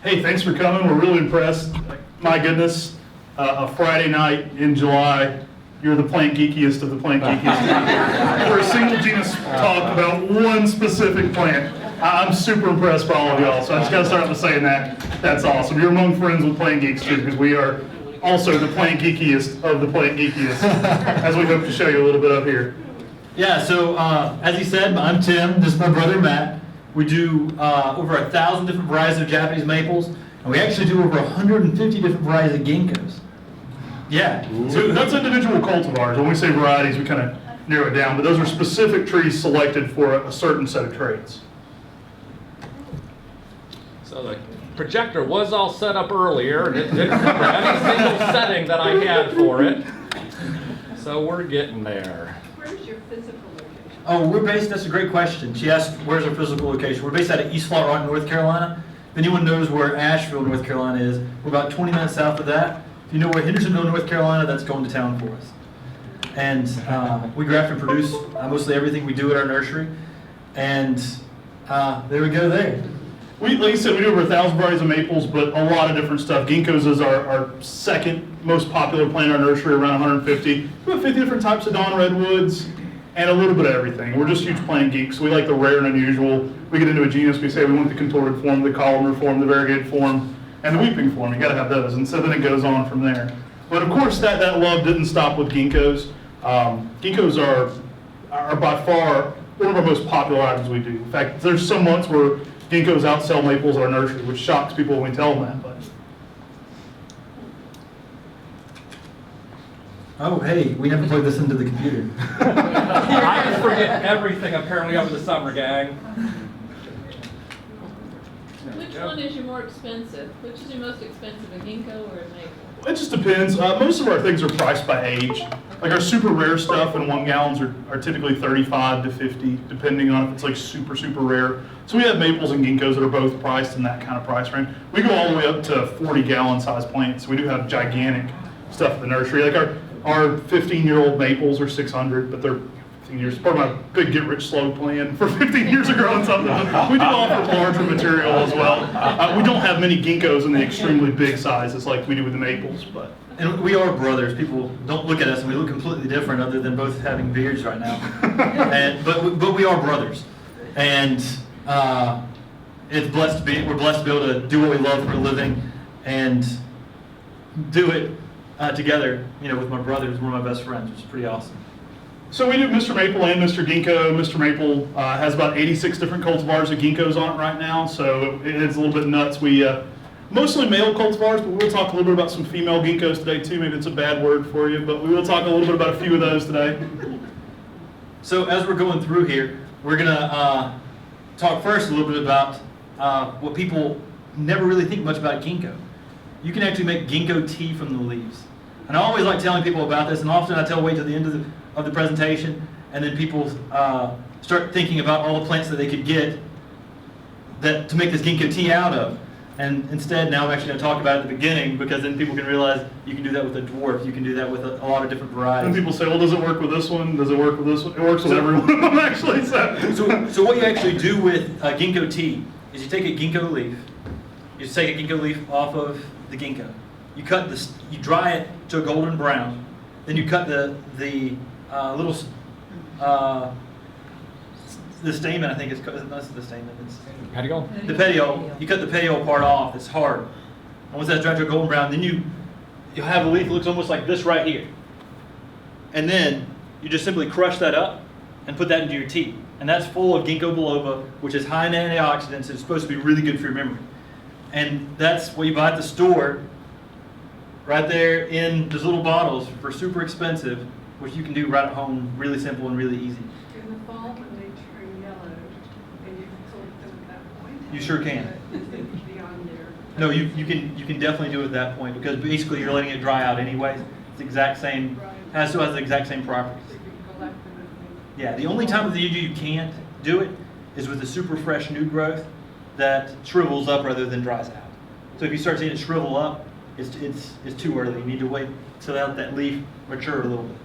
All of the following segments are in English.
Hey, thanks for coming. We're really impressed. My goodness, a Friday night in July, you're the plant geekiest of the plant geekiest. For a single genus talk about one specific plant. I'm super impressed by all of y'all, so I just got to start with saying that. That's awesome. You're among friends with plant geeks too, because we are also the plant geekiest of the plant geekiest, as we hope to show you a little bit of here. Yeah, so as he said, I'm Tim, this is my brother Matt. We do over 1,000 different varieties of Japanese maples, and we actually do over 150 different varieties of ginkgos. Yeah. So that's individual cultivars. When we say varieties, we kind of narrow it down, but those are specific trees selected for a certain set of traits. So the projector was all set up earlier, and it didn't cover any single setting that I had for it. So we're getting there. Where's your physical location? Oh, we're based, that's a great question. She asked, where's our physical location? We're based out of East Flat Rock, North Carolina. If anyone knows where Asheville, North Carolina is, we're about 20 minutes south of that. If you know where Hendersonville, North Carolina, that's going to town for us. And we graft and produce mostly everything we do at our nursery. And there we go there. Like you said, we do over 1,000 varieties of maples, but a lot of different stuff. Ginkgos is our second most popular plant in our nursery, around 150. We have 50 different types of dawn redwoods and a little bit of everything. We're just huge plant geeks. We like the rare and unusual. We get into a genus, we say we want the contorted form, the columnar form, the variegated form, and the weeping form. You got to have those, and so then it goes on from there. But of course, that love didn't stop with ginkgos. Ginkgos are by far one of our most popular items we do. In fact, there's some months where ginkgos outsell maples at our nursery, which shocks people when we tell them that. But Oh, hey, we never plugged this into the computer. I just forget everything apparently over the summer, gang. Which one is your more expensive? Which is your most expensive, a ginkgo or a maple? it just depends. Most of our things are priced by age. Like our super rare stuff in 1 gallons are typically 35 to 50, depending on if it's like super, super rare. So we have maples and ginkgos that are both priced in that kind of price range. We go all the way up to 40-gallon size plants. We do have gigantic stuff at the nursery. Like our 15-year-old maples are 600, but they're 15 years. Part of my big get-rich-slow plan for 15 years of growing something. We do offer larger material as well. We don't have many ginkgos in the extremely big sizes like we do with the maples, but. And we are brothers. People don't look at us and we look completely different other than both having beards right now. But we are brothers. And we're blessed to be able to do what we love for a living and do it together, with my brother who's one of my best friends, which is pretty awesome. So we do Mr. Maple and Mr. Ginkgo. Mr. Maple has about 86 different cultivars of ginkgos on it right now, so it's a little bit nuts. We mostly male cultivars, but we'll talk a little bit about some female ginkgos today too. Maybe it's a bad word for you, but we will talk a little bit about a few of those today. So as we're going through here, we're gonna talk first a little bit about what people never really think much about ginkgo. You can actually make ginkgo tea from the leaves. And I always like telling people about this, and often I wait till the end of the presentation, and then people start thinking about all the plants that they could get to make this ginkgo tea out of. And instead, now I'm actually going to talk about it at the beginning, because then people can realize you can do that with a dwarf, you can do that with a lot of different varieties. And people say, well, does it work with this one? Does it work with this one? It works with every one of them, actually. So what you actually do with ginkgo tea is you take a ginkgo leaf, you take a ginkgo leaf off of the ginkgo, you dry it to a golden brown, then you cut the little the stamen, I think it's called, not the stamen, it's Petiole? the petiole. You cut the petiole part off, it's hard. And once that's dried to a golden brown, then you'll have a leaf that looks almost like this right here. And then you just simply crush that up and put that into your tea. And that's full of ginkgo biloba, which is high in antioxidants. It's supposed to be really good for your memory. And that's what you buy at the store, right there in those little bottles for super expensive, which you can do right at home, really simple and really easy. In the fall, when they turn yellow, and you can collect them at that point? You sure can. Is it beyond there? No, you can definitely do it at that point, because basically you're letting it dry out anyways. It's the exact same, has the exact same properties. So you can collect them and Yeah, the only time of the year you can't do it is with the super fresh new growth that shrivels up rather than dries out. So if you start seeing it shrivel up, it's too early. You need to wait to let that leaf mature a little bit.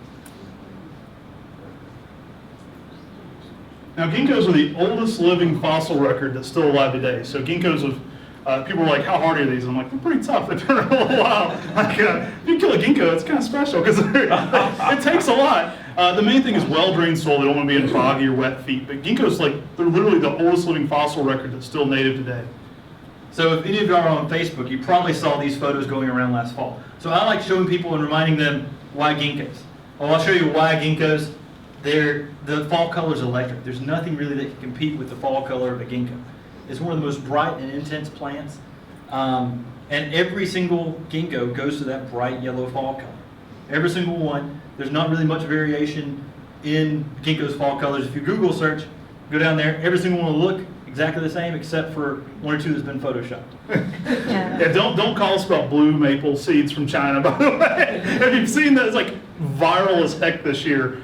Now, ginkgos are the oldest living fossil record that's still alive today. So ginkgos have People were like, how hard are these? I'm like, they're pretty tough. They've been around a little while. Like, if you kill a ginkgo, it's kind of special because it takes a lot. The main thing is well-drained soil. They don't want to be in boggy or wet feet. But ginkgo's they're literally the oldest living fossil record that's still native today. So if any of you are on Facebook, you probably saw these photos going around last fall. So I like showing people and reminding them why ginkgos. Well, I'll show you why ginkgos. The fall color is electric. There's nothing really that can compete with the fall color of a ginkgo. It's one of the most bright and intense plants. And every single ginkgo goes to that bright yellow fall color. Every single one. There's not really much variation in ginkgo's fall colors. If you Google search, go down there, every single one will look exactly the same except for one or two that's been photoshopped. Yeah, don't call us about blue maple seeds from China, by the way. Have you seen that? It's like viral as heck this year.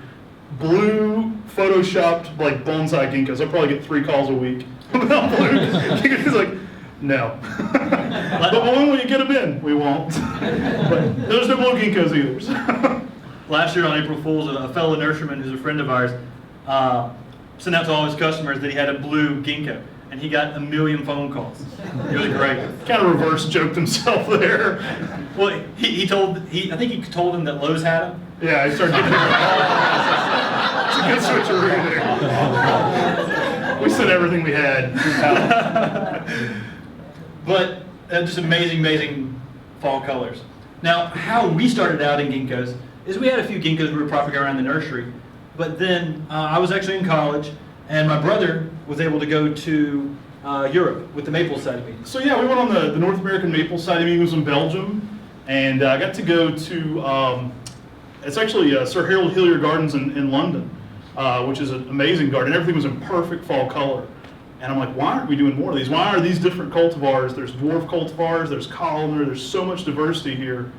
Blue photoshopped like bonsai ginkgos. I'll probably get 3 calls a week about blue ginkgos. It's like, no. But when will you get them in? We won't. But there's no blue ginkgos either. So. Last year on April Fool's, a fellow nurseryman who's a friend of ours sent out to all his customers that he had a blue ginkgo, and he got 1 million phone calls. It was great. Kind of reverse joked himself there. Well, I think he told him that Lowe's had them. Yeah, I started getting it's a good switcheroo there. We said everything we had. But just amazing fall colors. Now, how we started out in ginkgos is we had a few ginkgos we were propagating around the nursery. But then I was actually in college, and my brother was able to go to Europe with the maple society meeting. So yeah, we went on the North American Maple Society meeting. It was in Belgium, and I got to go to, it's actually Sir Harold Hillier Gardens in London, which is an amazing garden. Everything was in perfect fall color. And I'm like, why aren't we doing more of these? Why are these different cultivars? There's dwarf cultivars, there's columnar, there's so much diversity here.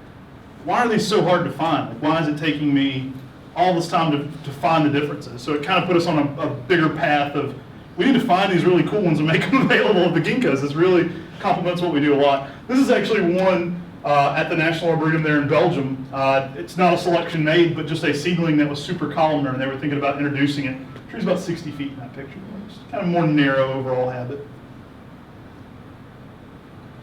Why are these so hard to find? Like, why is it taking me all this time to find the differences? So it kind of put us on a bigger path of, we need to find these really cool ones and make them available at the ginkgos. This really complements what we do a lot. This is actually one at the National Arboretum there in Belgium. It's not a selection made, but just a seedling that was super columnar, and they were thinking about introducing it. The tree's about 60 feet in that picture. It's kind of more narrow overall habit.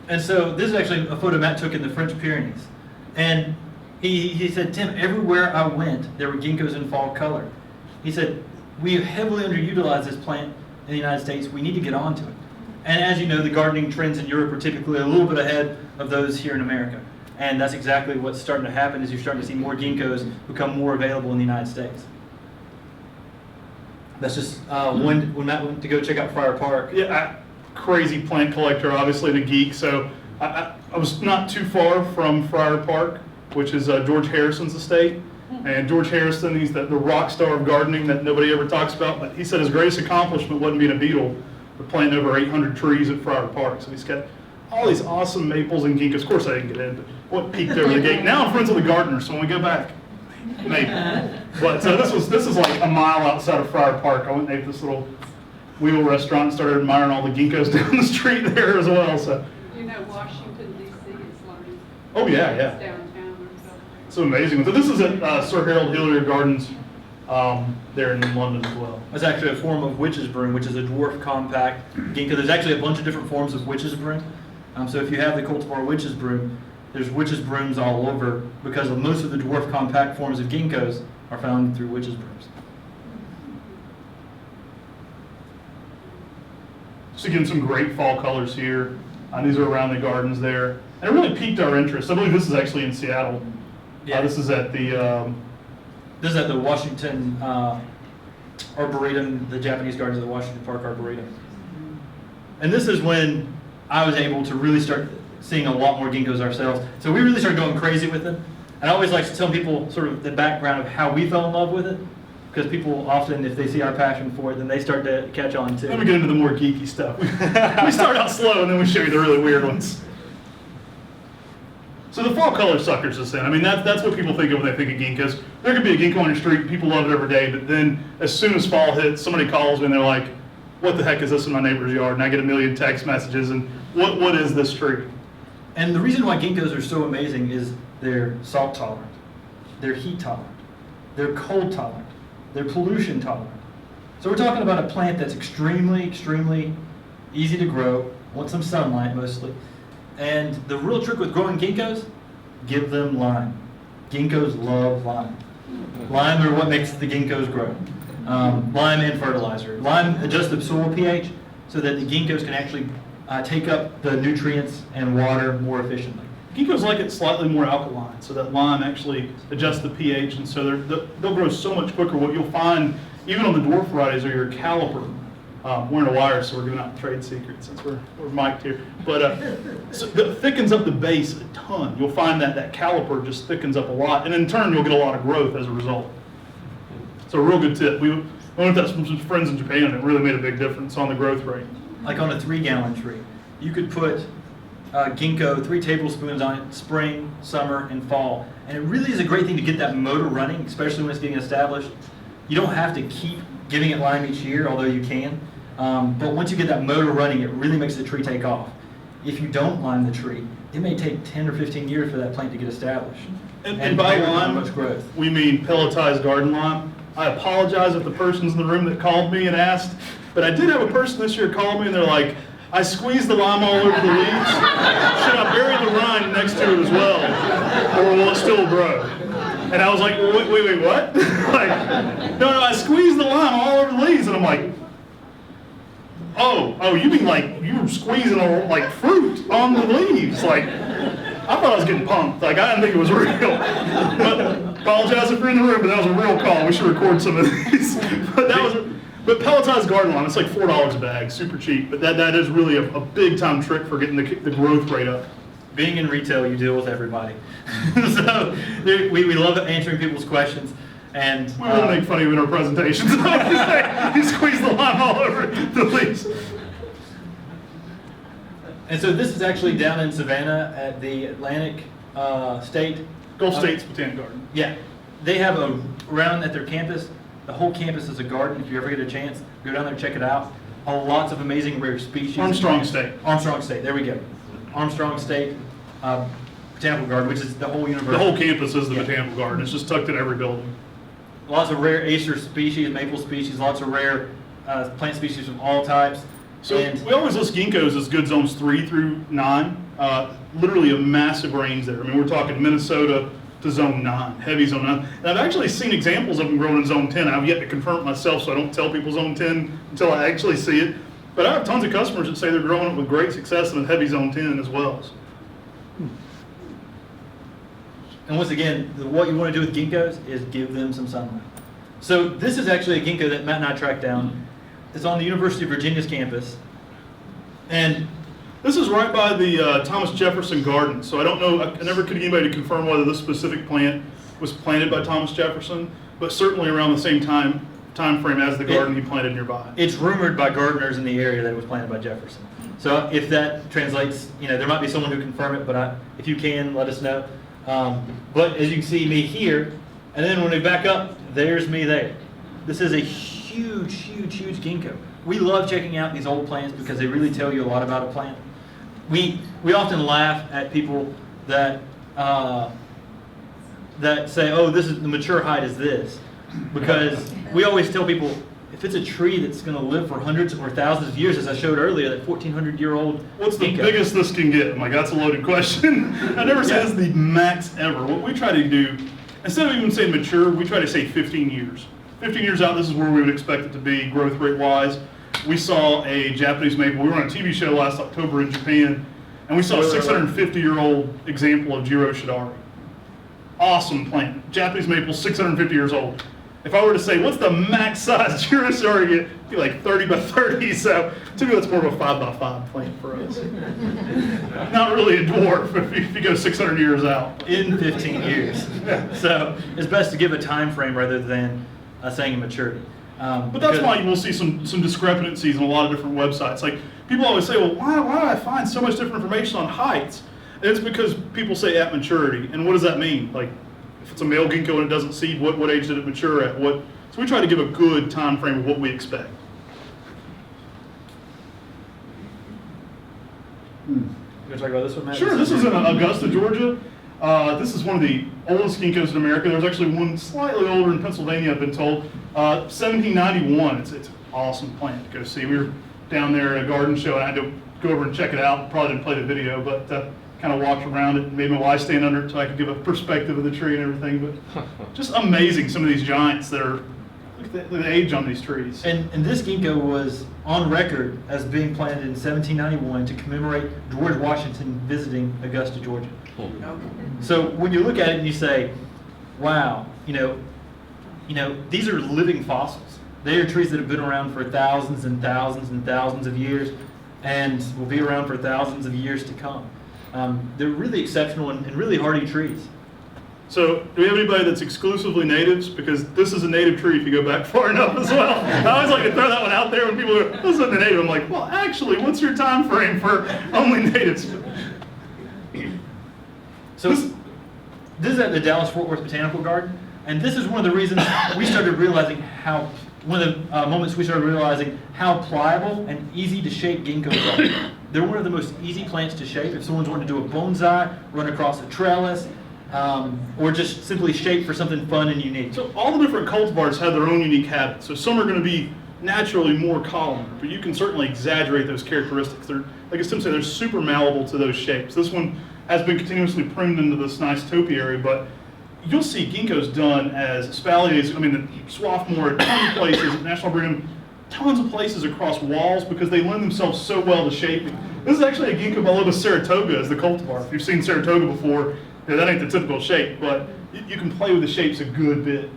And so this is actually a photo Matt took in the French Pyrenees. And he said, Tim, everywhere I went, there were ginkgos in fall color. He said, we have heavily underutilized this plant in the United States. We need to get onto it. And as you know, the gardening trends in Europe are typically a little bit ahead of those here in America. And that's exactly what's starting to happen, is you're starting to see more ginkgos become more available in the United States. That's just when Matt went to go check out Friar Park. Yeah, crazy plant collector, obviously, and a geek. So I was not too far from Friar Park, which is George Harrison's estate. And George Harrison, he's the rock star of gardening that nobody ever talks about. But he said his greatest accomplishment wasn't being a beetle, but planting over 800 trees at Friar Park. So he's got all these awesome maples and ginkgos. Of course, I didn't get in, but what peeked over the gate. Now I'm friends with the gardener, so when we go back, maybe. But so this is like a mile outside of Friar Park. I went and ate this little wheel restaurant and started admiring all the ginkgos down the street there as well. So. You know, Washington, D.C. is like. Oh yeah. Downtown or something. So amazing. So this is at Sir Harold Hillier Gardens there in London as well. That's actually a form of witch's broom, which is a dwarf compact ginkgo. There's actually a bunch of different forms of witch's broom. So if you have the cultivar witch's broom, there's witch's brooms all over, because most of the dwarf compact forms of ginkgos are found through witch's brooms. So again, some great fall colors here. These are around the gardens there. And it really piqued our interest. I believe this is actually in Seattle. Yeah. This is at the... This is at the Washington Arboretum, the Japanese Gardens of the Washington Park Arboretum. And this is when I was able to really start seeing a lot more ginkgos ourselves. So we really started going crazy with them. And I always like to tell people sort of the background of how we fell in love with it, because people often, if they see our passion for it, then they start to catch on too. Let me get into the more geeky stuff. We start out slow and then we show you the really weird ones. So the fall color suckers us in. I mean, that's what people think of when they think of ginkgos. There could be a ginkgo on your street, people love it every day, but then as soon as fall hits, somebody calls me and they're like, what the heck is this in my neighbor's yard? And I get 1 million text messages, and what is this tree? And the reason why ginkgos are so amazing is they're salt tolerant, they're heat tolerant, they're cold tolerant, they're pollution tolerant. So we're talking about a plant that's extremely, extremely easy to grow, want some sunlight mostly. And the real trick with growing ginkgos, give them lime. Ginkgos love lime. Lime are what makes the ginkgos grow. Lime and fertilizer. Lime adjusts the soil pH so that the ginkgos can actually take up the nutrients and water more efficiently. Ginkgos like it slightly more alkaline, so that lime actually adjusts the pH, and so they'll grow so much quicker. What you'll find, even on the dwarf varieties, are your caliper. We're in a wire, so we're giving out trade secrets since we're mic'd here. But so it thickens up the base a ton. You'll find that caliper just thickens up a lot, and in turn, you'll get a lot of growth as a result. So a real good tip. We learned that from some friends in Japan, and it really made a big difference on the growth rate. Like on a 3-gallon tree, you could put ginkgo, 3 tablespoons on it, spring, summer, and fall. And it really is a great thing to get that motor running, especially when it's getting established. You don't have to keep giving it lime each year, although you can. But once you get that motor running, it really makes the tree take off. If you don't lime the tree, it may take 10 or 15 years for that plant to get established. And by lime, much growth. we mean pelletized garden lime. I apologize if the person's in the room that called me and asked, but I did have a person this year call me and they're like, I squeezed the lime all over the leaves. Should I bury the rind next to it as well? Or will it still grow? And I was like, wait, what? Like, no, I squeezed the lime all over the leaves. And I'm like, oh, you mean like you were squeezing like fruit on the leaves? Like, I thought I was getting pumped. Like, I didn't think it was real. But apologize if you're in the room, but that was a real call. We should record some of these. But pelletized garden lime, it's like $4 a bag, super cheap. But that is really a big time trick for getting the growth rate up. Being in retail, you deal with everybody. So we love answering people's questions. And we won't make fun of you in our presentations. You squeeze the lime all over the leaves. And so this is actually down in Savannah at the Atlantic State. Gulf State's Botanic Garden. Yeah. They have around at their campus, the whole campus is a garden. If you ever get a chance, go down there and check it out. Lots of amazing rare species. Armstrong State. Armstrong State, there we go. Armstrong State Botanical Garden, which is the whole university. The whole campus is the Botanical Garden. It's just tucked in every building. Lots of rare Acer species, maple species, lots of rare plant species of all types. So we always list ginkgos as good zones 3 through 9. Literally a massive range there. I mean, we're talking Minnesota to zone 9, heavy zone 9. And I've actually seen examples of them growing in zone 10. I've yet to confirm it myself, so I don't tell people zone 10 until I actually see it. But I have tons of customers that say they're growing it with great success in a heavy zone 10 as well. And once again, what you want to do with ginkgos is give them some sunlight. So this is actually a ginkgo that Matt and I tracked down. It's on the University of Virginia's campus. And this is right by the Thomas Jefferson Garden. So I don't know, I never could get anybody to confirm whether this specific plant was planted by Thomas Jefferson, but certainly around the same time frame as the garden he planted nearby. It's rumored by gardeners in the area that it was planted by Jefferson. So if that translates, there might be someone who can confirm it, but if you can, let us know. But as you can see me here, and then when we back up, there's me there. This is a huge, huge, huge ginkgo. We love checking out these old plants because they really tell you a lot about a plant. We often laugh at people that say, oh, this is the mature height is this, because we always tell people if it's a tree that's going to live for hundreds or thousands of years, as I showed earlier, that 1,400-year-old. What's the biggest this can get? I'm like, that's a loaded question. I never say this is the max ever. What we try to do, instead of even saying mature, we try to say 15 years. 15 years out, this is where we would expect it to be growth rate wise. We saw a Japanese maple. We were on a TV show last October in Japan, and we saw a 650-year-old example of Jiro Shidari. Awesome plant. Japanese maple, 650 years old. If I were to say, what's the max size Jiro Shidari get? It'd be like 30 by 30. So to me, that's more of a 5 by 5 plant for us. Not really a dwarf if you go 600 years out. In 15 years. So it's best to give a time frame rather than saying a maturity. But that's why you will see some discrepancies on a lot of different websites. Like, people always say, well, why do I find so much different information on heights? And it's because people say at maturity. And what does that mean? Like, if it's a male ginkgo and it doesn't seed, what age did it mature at? So we try to give a good time frame of what we expect. You want to talk about this one, Matt? Sure, this is in Augusta, Georgia. This is one of the oldest ginkgos in America. There's actually one slightly older in Pennsylvania, I've been told. 1791, it's an awesome plant to go see. We were down there at a garden show and I had to go over and check it out. Probably didn't play the video, but kind of walked around it, made my wife stand under it so I could give a perspective of the tree and everything. But just amazing, some of these giants that are, look at the age on these trees. And this ginkgo was on record as being planted in 1791 to commemorate George Washington visiting Augusta, Georgia. So when you look at it and you say, wow, these are living fossils. They are trees that have been around for thousands and thousands and thousands of years and will be around for thousands of years to come. They're really exceptional and really hardy trees. So, do we have anybody that's exclusively natives? Because this is a native tree if you go back far enough as well. I always like to throw that one out there when people go, this isn't a native. I'm like, well, actually, what's your time frame for only natives? So, this is at the Dallas-Fort Worth Botanical Garden, and this is one of the reasons we started realizing one of the moments we started realizing how pliable and easy to shape ginkgos are. They're one of the most easy plants to shape. If someone's wanting to do a bonsai, run across a trellis, or just simply shape for something fun and unique. So all the different cultivars have their own unique habits. So some are going to be naturally more columnar, but you can certainly exaggerate those characteristics. They're, like as Tim said, they're super malleable to those shapes. This one has been continuously pruned into this nice topiary, but you'll see ginkgos done as espaliers, the Swarthmore at tons of places, at National Arboretum, tons of places across walls because they lend themselves so well to shaping. This is actually a Ginkgo biloba Saratoga as the cultivar. If you've seen Saratoga before, that ain't the typical shape, but you can play with the shapes a good bit.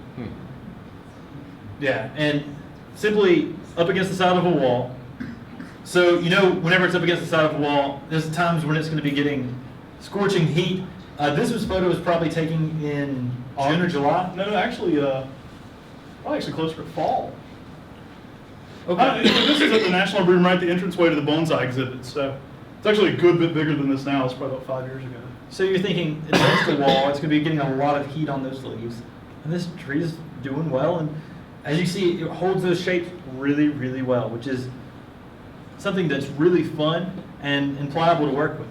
Yeah, and simply up against the side of a wall. So, whenever it's up against the side of a wall, there's times when it's going to be getting scorching heat. This photo was probably taken in June or July. No, actually, probably actually closer to fall. Okay. This is at the National Arboretum, right at the entranceway to the bonsai exhibit. So it's actually a good bit bigger than this now. It's probably about 5 years ago. So you're thinking it's against the wall, it's going to be getting a lot of heat on those leaves. And this tree is doing well. And as you see, it holds those shapes really, really well, which is something that's really fun and pliable to work with.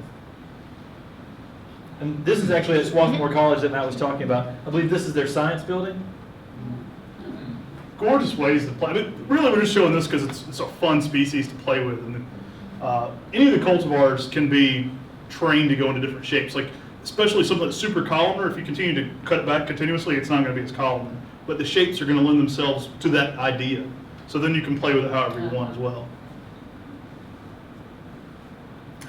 And this is actually at Swarthmore College that Matt was talking about. I believe this is their science building. Gorgeous ways to play. Really, we're just showing this because it's a fun species to play with. And any of the cultivars can be trained to go into different shapes. Like, especially something that's super columnar, if you continue to cut it back continuously, it's not going to be as columnar. But the shapes are going to lend themselves to that idea. So then you can play with it however you want as well.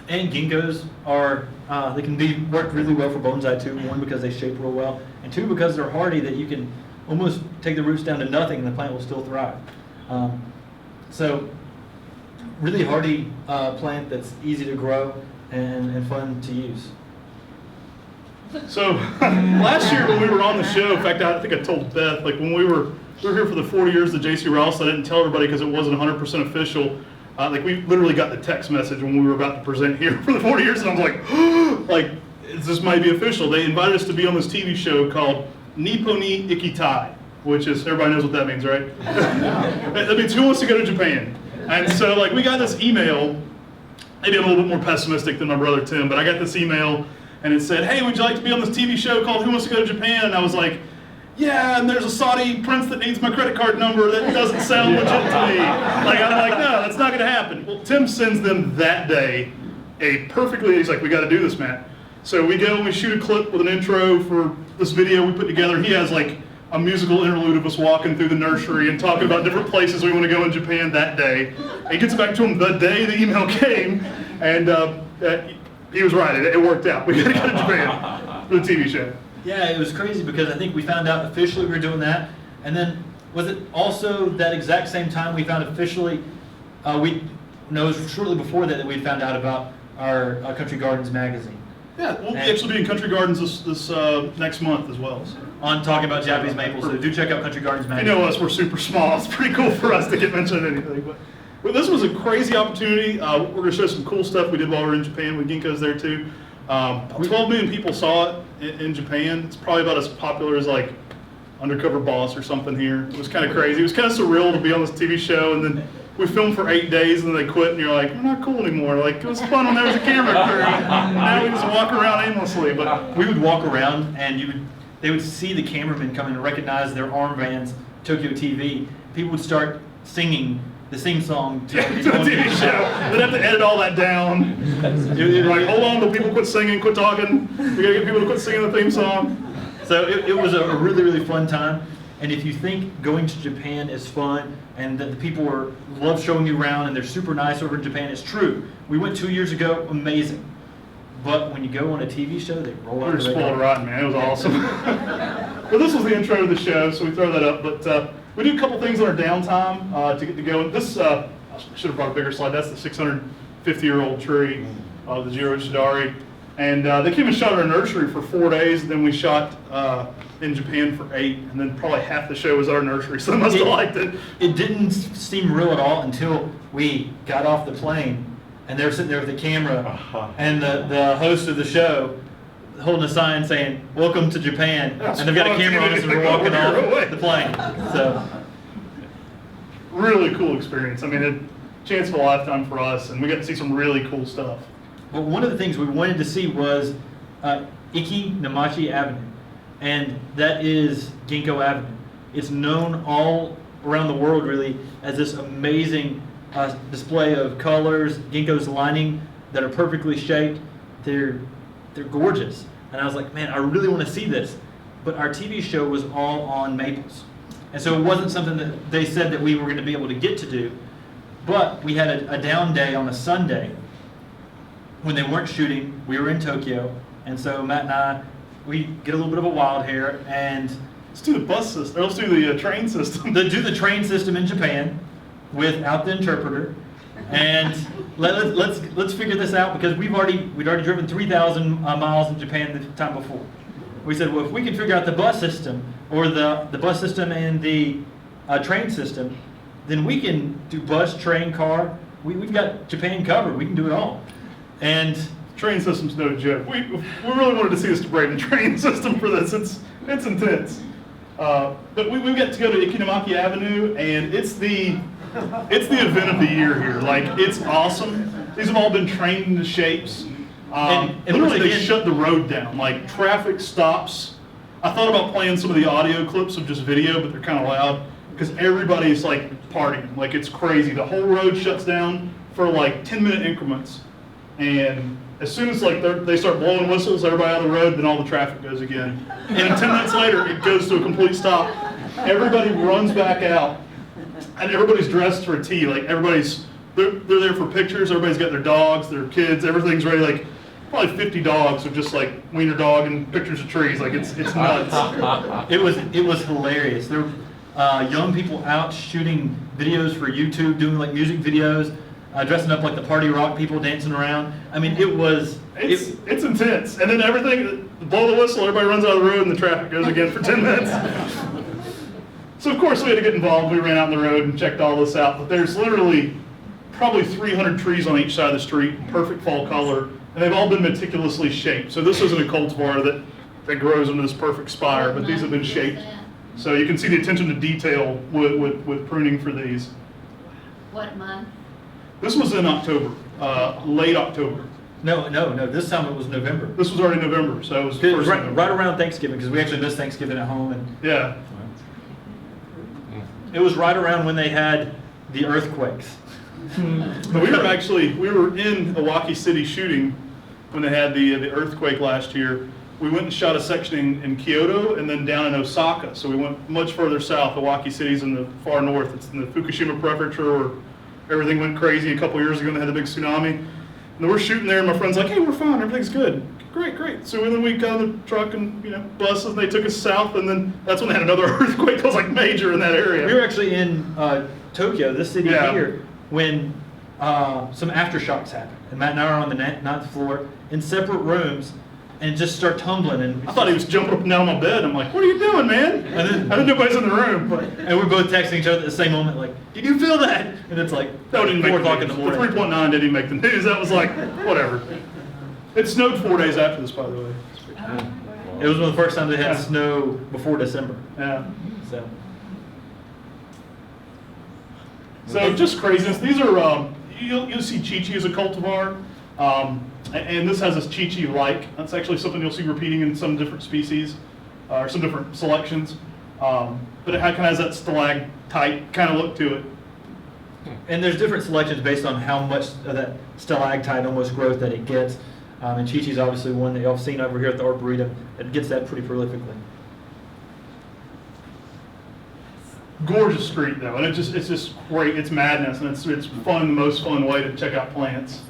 And ginkgos are, they can be worked really well for bonsai too. One, because they shape real well, and two, because they're hardy that you can almost take the roots down to nothing and the plant will still thrive. So really hardy plant that's easy to grow and fun to use. So last year when we were on the show, in fact, I think I told Beth, like when we were here for the 40 years of J.C. Rouse, I didn't tell everybody because it wasn't 100% official. Like we literally got the text message when we were about to present here for the 40 years, and I was like, this might be official. They invited us to be on this TV show called Nipponi Ikitai, which is, everybody knows what that means, right? That means who wants to go to Japan? And so like we got this email, maybe I'm a little bit more pessimistic than my brother Tim, but I got this email and it said, hey, would you like to be on this TV show called Who Wants to Go to Japan? And I was like, yeah, and there's a Saudi prince that needs my credit card number. That doesn't sound legit to me. Like, I'm like, no, that's not going to happen. Well, Tim sends them that day he's like, we got to do this, Matt. So we go and we shoot a clip with an intro for this video we put together. He has like a musical interlude of us walking through the nursery and talking about different places we want to go in Japan that day. He gets back to him the day the email came, and he was right. It worked out. We got to go to Japan for the TV show. Yeah, it was crazy because I think we found out officially we were doing that, and then was it also that exact same time we found officially, it was shortly before that we found out about our Country Gardens magazine. Yeah, we'll actually be in Country Gardens this next month as well. So. On talking about Japanese maples, so do check out Country Gardens You magazine. know us, we're super small. It's pretty cool for us to get mentioned in anything. But this was a crazy opportunity. We're going to show some cool stuff we did while we were in Japan with ginkgos there too. 12 million people saw it in Japan. It's probably about as popular as like Undercover Boss or something here. It was kind of crazy. It was kind of surreal to be on this TV show, and then we filmed for 8 days and then they quit, and you're like, we're not cool anymore. Like, it was fun when there was a camera crew. Now we just walk around aimlessly. But we would walk around and they would see the cameramen come in and recognize their armbands, Tokyo TV. People would start singing the theme song to To the TV show. They'd have to edit all that down. Like, hold on till people quit singing, quit talking. We gotta get people to quit singing the theme song. So it was a really, really fun time. And if you think going to Japan is fun and that the people love showing you around and they're super nice over in Japan, it's true. We went 2 years ago, amazing. But when you go on a TV show, they roll We out were the spoiled radar. rotten, man. It was awesome. But this was the intro to the show, so we throw that up. But we do a couple things on our downtime to get to go. This, I should have brought a bigger slide. That's the 650-year-old tree of the Jiro Shidari. And they came and shot our nursery for 4 days, and then we shot in Japan for 8, and then probably half the show was our nursery, so they must have liked it. It didn't seem real at all until we got off the plane and they were sitting there with the camera and the host of the show holding a sign saying, "Welcome to Japan," and they've got a camera on us and we're walking off the plane. So really cool experience. I mean, a chance of a lifetime for us, and we got to see some really cool stuff. but one of the things we wanted to see was Iki Namachi Avenue, and that is Ginkgo Avenue. It's known all around the world really as this amazing display of colors, ginkgo's lining that are perfectly shaped. They're gorgeous, and I was like, man, I really want to see this. But our TV show was all on maples, and so it wasn't something that they said that we were going to be able to get to do. But we had a down day on a Sunday when they weren't shooting. We were in Tokyo, and so Matt and I, we get a little bit of a wild hair and Let's do the bus system, or let's do the train system. do the train system in Japan without the interpreter, and let's figure this out because we'd already driven 3,000 miles in Japan the time before. We said, well, if we can figure out the bus system or the bus system and the train system, then we can do bus, train, car. We've got Japan covered. We can do it all. And Train system's no joke. We really wanted to see this Braden train system for this. It's intense. But we got to go to Ikinamaki Avenue, and it's the event of the year here. Like, it's awesome. These have all been trained into shapes. And Literally, they again- shut the road down. Like, traffic stops. I thought about playing some of the audio clips of just video, but they're kind of loud because everybody's like partying. Like, it's crazy. The whole road shuts down for like 10-minute increments, and as soon as like they start blowing whistles, everybody out of the road, then all the traffic goes again. And then 10 minutes later, it goes to a complete stop. Everybody runs back out, and everybody's dressed for a T. Like, they're there for pictures. Everybody's got their dogs, their kids. Everything's ready. Like, probably 50 dogs are just like wiener dog and pictures of trees. Like, it's nuts. it was hilarious. There were young people out shooting videos for YouTube, doing like music videos, dressing up like the party rock people, dancing around. I mean, It's intense. And then everything, blow the whistle, everybody runs out of the road, and the traffic goes again for 10 minutes. So, of course, we had to get involved. We ran out on the road and checked all this out. But there's literally probably 300 trees on each side of the street, perfect fall color, and they've all been meticulously shaped. So this isn't a cultivar that grows into this perfect spire, but these have been shaped. So you can see the attention to detail with pruning for these. What month? This was in October, late October. no. This time it was November. This was already November, so it was It was first right November. around Thanksgiving because we actually missed Thanksgiving at home, and Yeah. it was right around when they had the earthquakes. But we were in Iwaki City shooting when they had the earthquake last year. We went and shot a section in Kyoto and then down in Osaka. So we went much further south. Iwaki City's in the far north. It's in the Fukushima prefecture where everything went crazy a couple years ago and they had the big tsunami. And we're shooting there and my friend's like, hey, we're fine, everything's good. Great. So then we got in the truck and buses and they took us south, and then that's when they had another earthquake that was like major in that area. We were actually in Tokyo, this city Yeah. here, when some aftershocks happened. And Matt and I are on the ninth floor in separate rooms and just start tumbling. And I thought he was jumping up and down on my bed. I'm like, what are you doing, man? And then- I didn't know nobody's in the room. And we're both texting each other at the same moment, like, did you feel that? And it's like That didn't make 4 the o'clock in news. the The morning. 3.9 didn't even make the news. That was like, whatever. It snowed 4 days after this, by the way. It was one of the first times they had Yeah. snow before December. Yeah. So So just craziness. These are, you'll see Chi-Chi as a cultivar. And this has this Chi-Chi-like. That's actually something you'll see repeating in some different species, or some different selections. But it kind of has that stalactite kind of look to it. And there's different selections based on how much of that stalactite almost growth that it gets. And Chi-Chi's obviously one that y'all have seen over here at the Arboretum that gets that pretty prolifically. Gorgeous street though, and it's just great. It's madness, and it's fun, the most fun way to check out plants.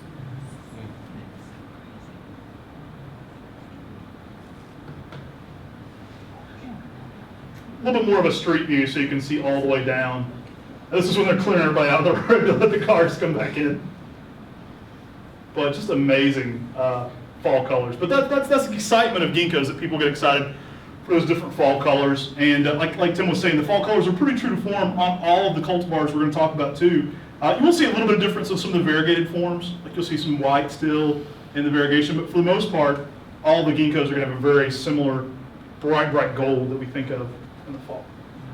A little bit more of a street view so you can see all the way down. This is when they're clearing everybody out of the road to let the cars come back in. But just amazing fall colors. But that's the excitement of ginkgos, that people get excited for those different fall colors. And like Tim was saying, the fall colors are pretty true to form on all of the cultivars we're going to talk about too. You will see a little bit of difference in some of the variegated forms. Like you'll see some white still in the variegation, but for the most part, all the ginkgos are going to have a very similar bright gold that we think of in the fall.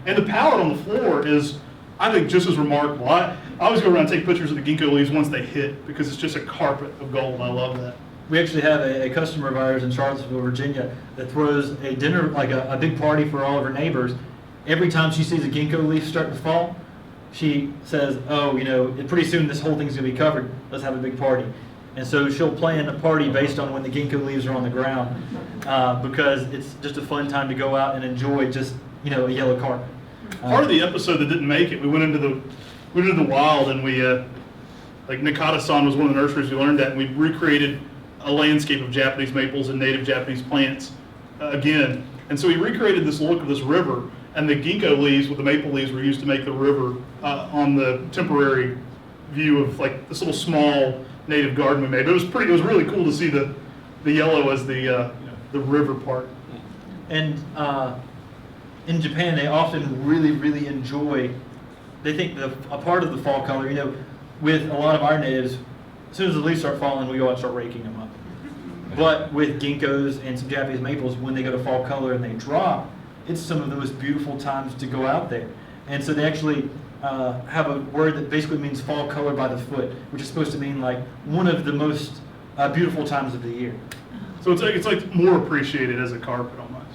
And the palette on the floor is, I think, just as remarkable. I always go around and take pictures of the ginkgo leaves once they hit, because it's just a carpet of gold. I love that. We actually have a customer of ours in Charlottesville, Virginia, that throws a dinner, like a big party for all of her neighbors. Every time she sees a ginkgo leaf start to fall, she says, oh, pretty soon this whole thing's going to be covered. Let's have a big party. And so she'll plan a party based on when the ginkgo leaves are on the ground, because it's just a fun time to go out and enjoy just, a yellow carpet. Part of the episode that didn't make it, we went into the wild, and we, like Nakata-san was one of the nurseries we learned at, and we recreated a landscape of Japanese maples and native Japanese plants again. And so we recreated this look of this river, and the ginkgo leaves with the maple leaves were used to make the river on the temporary view of like this little small native garden we made. But it was really cool to see the yellow as the river part. And in Japan, they often really enjoy, they think a part of the fall color, with a lot of our natives, as soon as the leaves start falling, we go out and start raking them up. But with ginkgos and some Japanese maples, when they go to fall color and they drop, it's some of the most beautiful times to go out there. And so they actually have a word that basically means fall color by the foot, which is supposed to mean like one of the most beautiful times of the year. So it's like more appreciated as a carpet almost.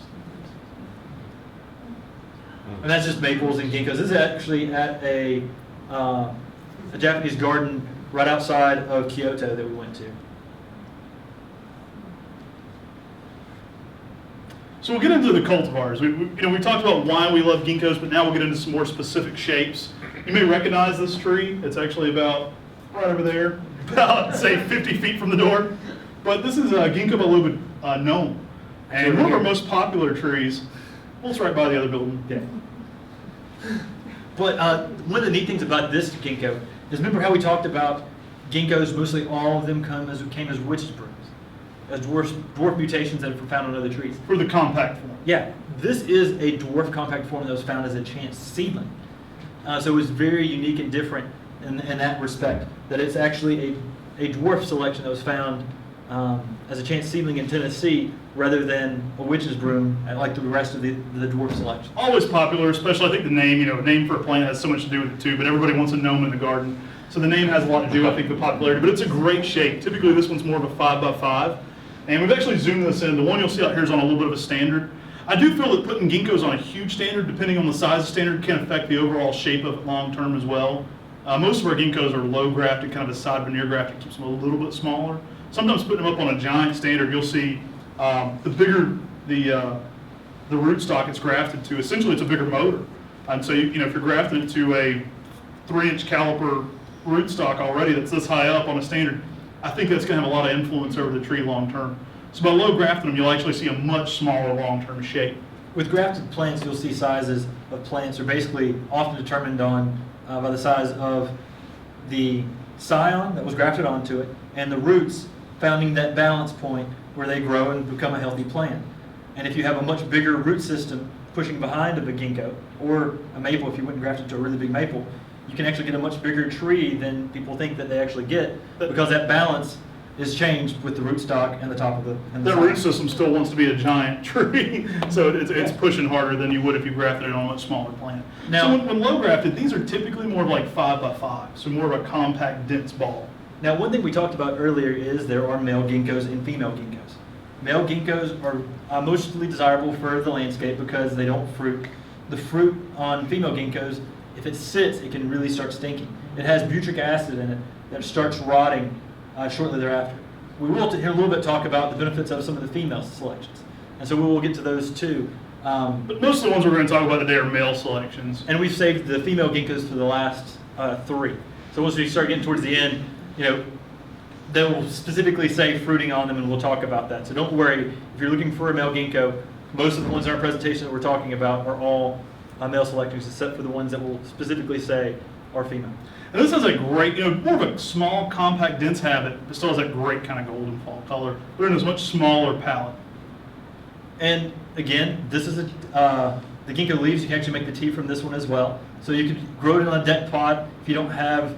And that's just maples and ginkgos. This is actually at a Japanese garden right outside of Kyoto that we went to. So we'll get into the cultivars. We talked about why we love ginkgos, but now we'll get into some more specific shapes. You may recognize this tree. It's actually about right over there, about say 50 feet from the door. But this is Ginkgo biloba Gnome, and one of our most popular trees. Well, it's right by the other building. Yeah. But one of the neat things about this ginkgo is, remember how we talked about ginkgos, mostly all of them came as witch's brooms, as dwarf mutations that are found on other trees. For the compact form. Yeah, this is a dwarf compact form that was found as a chance seedling. So it was very unique and different in that respect, that it's actually a dwarf selection that was found as a chance seedling in Tennessee, rather than a witch's broom like the rest of the dwarf selection. Always popular, especially I think the name, name for a plant has so much to do with it too, but everybody wants a gnome in the garden. So the name has a lot to do, I think, with popularity, but it's a great shape. Typically this one's more of a 5x5, and we've actually zoomed this in. The one you'll see out here is on a little bit of a standard. I do feel that putting ginkgos on a huge standard, depending on the size of the standard, can affect the overall shape of it long term as well. Most of our ginkgos are low grafted, kind of a side veneer graft that keeps them a little bit smaller. Sometimes putting them up on a giant standard, you'll see the bigger the rootstock it's grafted to, essentially it's a bigger motor. And so if you're grafting it to a 3-inch caliper rootstock already that's this high up on a standard, I think that's going to have a lot of influence over the tree long term. So by low grafting them, you'll actually see a much smaller long term shape. With grafted plants, you'll see sizes of plants are basically often determined on by the size of the scion that was grafted onto it and the roots finding that balance point where they grow and become a healthy plant. And if you have a much bigger root system pushing behind of a ginkgo, or a maple, if you went and grafted to a really big maple, you can actually get a much bigger tree than people think that they actually get, because that balance is changed with the rootstock and the top of the That root system still wants to be a giant tree, so it's pushing harder than you would if you grafted it on a much smaller plant. Now, so when low grafted, these are typically more of like 5x5, so more of a compact, dense ball. Now, one thing we talked about earlier is there are male ginkgos and female ginkgos. Male ginkgos are mostly desirable for the landscape because they don't fruit. The fruit on female ginkgos, if it sits, it can really start stinking. it has butyric acid in it that starts rotting shortly thereafter. We will here a little bit talk about the benefits of some of the female selections, and so we will get to those too. But most of the ones we're going to talk about today are male selections. And we've saved the female ginkgos for the last 3. So once we start getting towards the end, they will specifically say fruiting on them, and we'll talk about that. So don't worry, if you're looking for a male ginkgo, most of the ones in our presentation that we're talking about are all male selections, except for the ones that will specifically say are female. And this has a great, more of a small, compact, dense habit, but still has that great kind of golden fall color, but in a much smaller palette. And again, this is the ginkgo leaves. You can actually make the tea from this one as well. So you could grow it on a deck pot if you don't have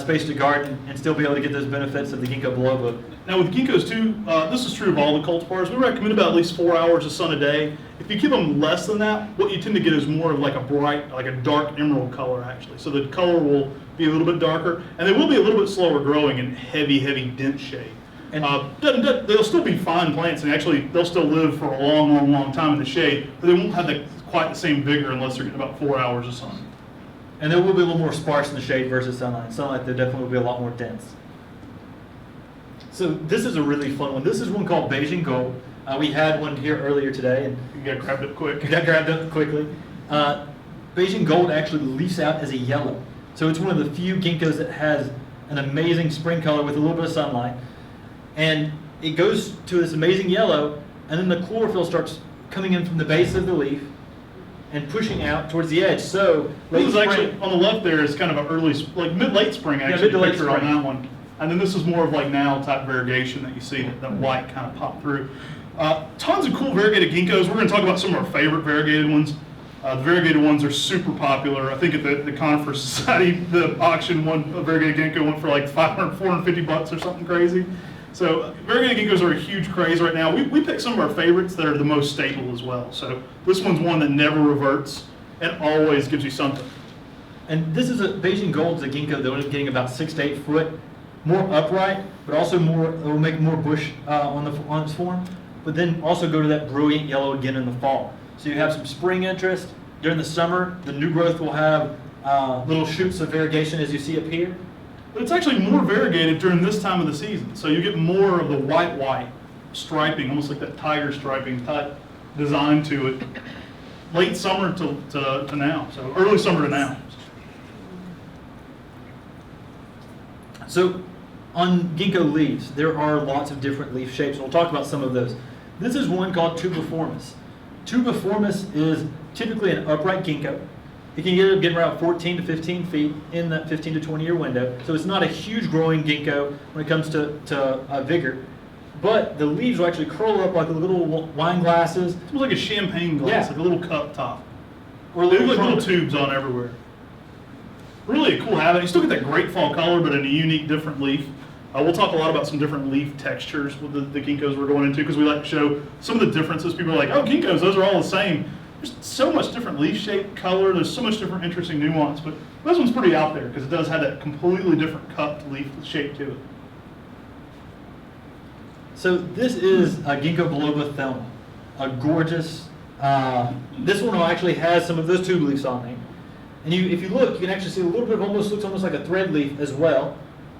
space to garden and still be able to get those benefits of the ginkgo biloba. Now with ginkgos too, this is true of all the cultivars. We recommend about at least 4 hours of sun a day. If you give them less than that, what you tend to get is more of like a bright, like a dark emerald color actually. So the color will be a little bit darker, and they will be a little bit slower growing in heavy, dense shade. And they'll still be fine plants, and actually they'll still live for a long time in the shade, but they won't have quite the same vigor unless they're getting about 4 hours of sun. And they will be a little more sparse in the shade versus sunlight. Sunlight, they definitely will be a lot more dense. So this is a really fun one. This is one called Beijing Gold. We had one here earlier today, and You got grabbed it quick. got grabbed up quickly. Beijing Gold actually leaves out as a yellow. So it's one of the few ginkgos that has an amazing spring color with a little bit of sunlight. And it goes to this amazing yellow, and then the chlorophyll starts coming in from the base of the leaf and pushing out towards the edge. So This is late actually, spring- on the left there is kind of an early, like mid-late spring actually, mid to late pictured on spring. that one. And then this is more of like now type variegation that you see, that white kind of pop through. Tons of cool variegated ginkgos. We're going to talk about some of our favorite variegated ones. The variegated ones are super popular. I think at the Conifer Society, the auction one, a variegated ginkgo went for like $450 or something crazy. So variegated ginkgos are a huge craze right now. We picked some of our favorites that are the most stable as well. So this one's one that never reverts and always gives you something. And this is a Beijing Gold is a ginkgo that will end up getting about 6 to 8 foot, more upright, but also more, it will make more bush on its form, but then also go to that brilliant yellow again in the fall. So you have some spring interest. During the summer, the new growth will have little shoots of variegation as you see up here. But it's actually more variegated during this time of the season. So you get more of the white striping, almost like that tiger striping type design to it. Late summer to now, so early summer to now. So on ginkgo leaves, there are lots of different leaf shapes. We'll talk about some of those. This is one called Tubiformis. Tubiformis is typically an upright ginkgo. It can get around 14 to 15 feet in that 15 to 20 year window. So it's not a huge growing ginkgo when it comes to vigor. But the leaves will actually curl up like little wine glasses. It's almost like a champagne glass, Yeah. like a little cup top. Or They look like trumpet. little tubes on everywhere. Really a cool habit. You still get that great fall color, but in a unique, different leaf. We'll talk a lot about some different leaf textures with the ginkgos we're going into, because we like to show some of the differences. People are like, oh, ginkgos, those are all the same. There's so much different leaf shape, color, there's so much different interesting nuance, but this one's pretty out there because it does have that completely different cupped leaf shape to it. So this is a Ginkgo biloba Thelma, a gorgeous, this one actually has some of those tube leaves on there. And if you look, you can actually see a little bit of looks almost like a thread leaf as well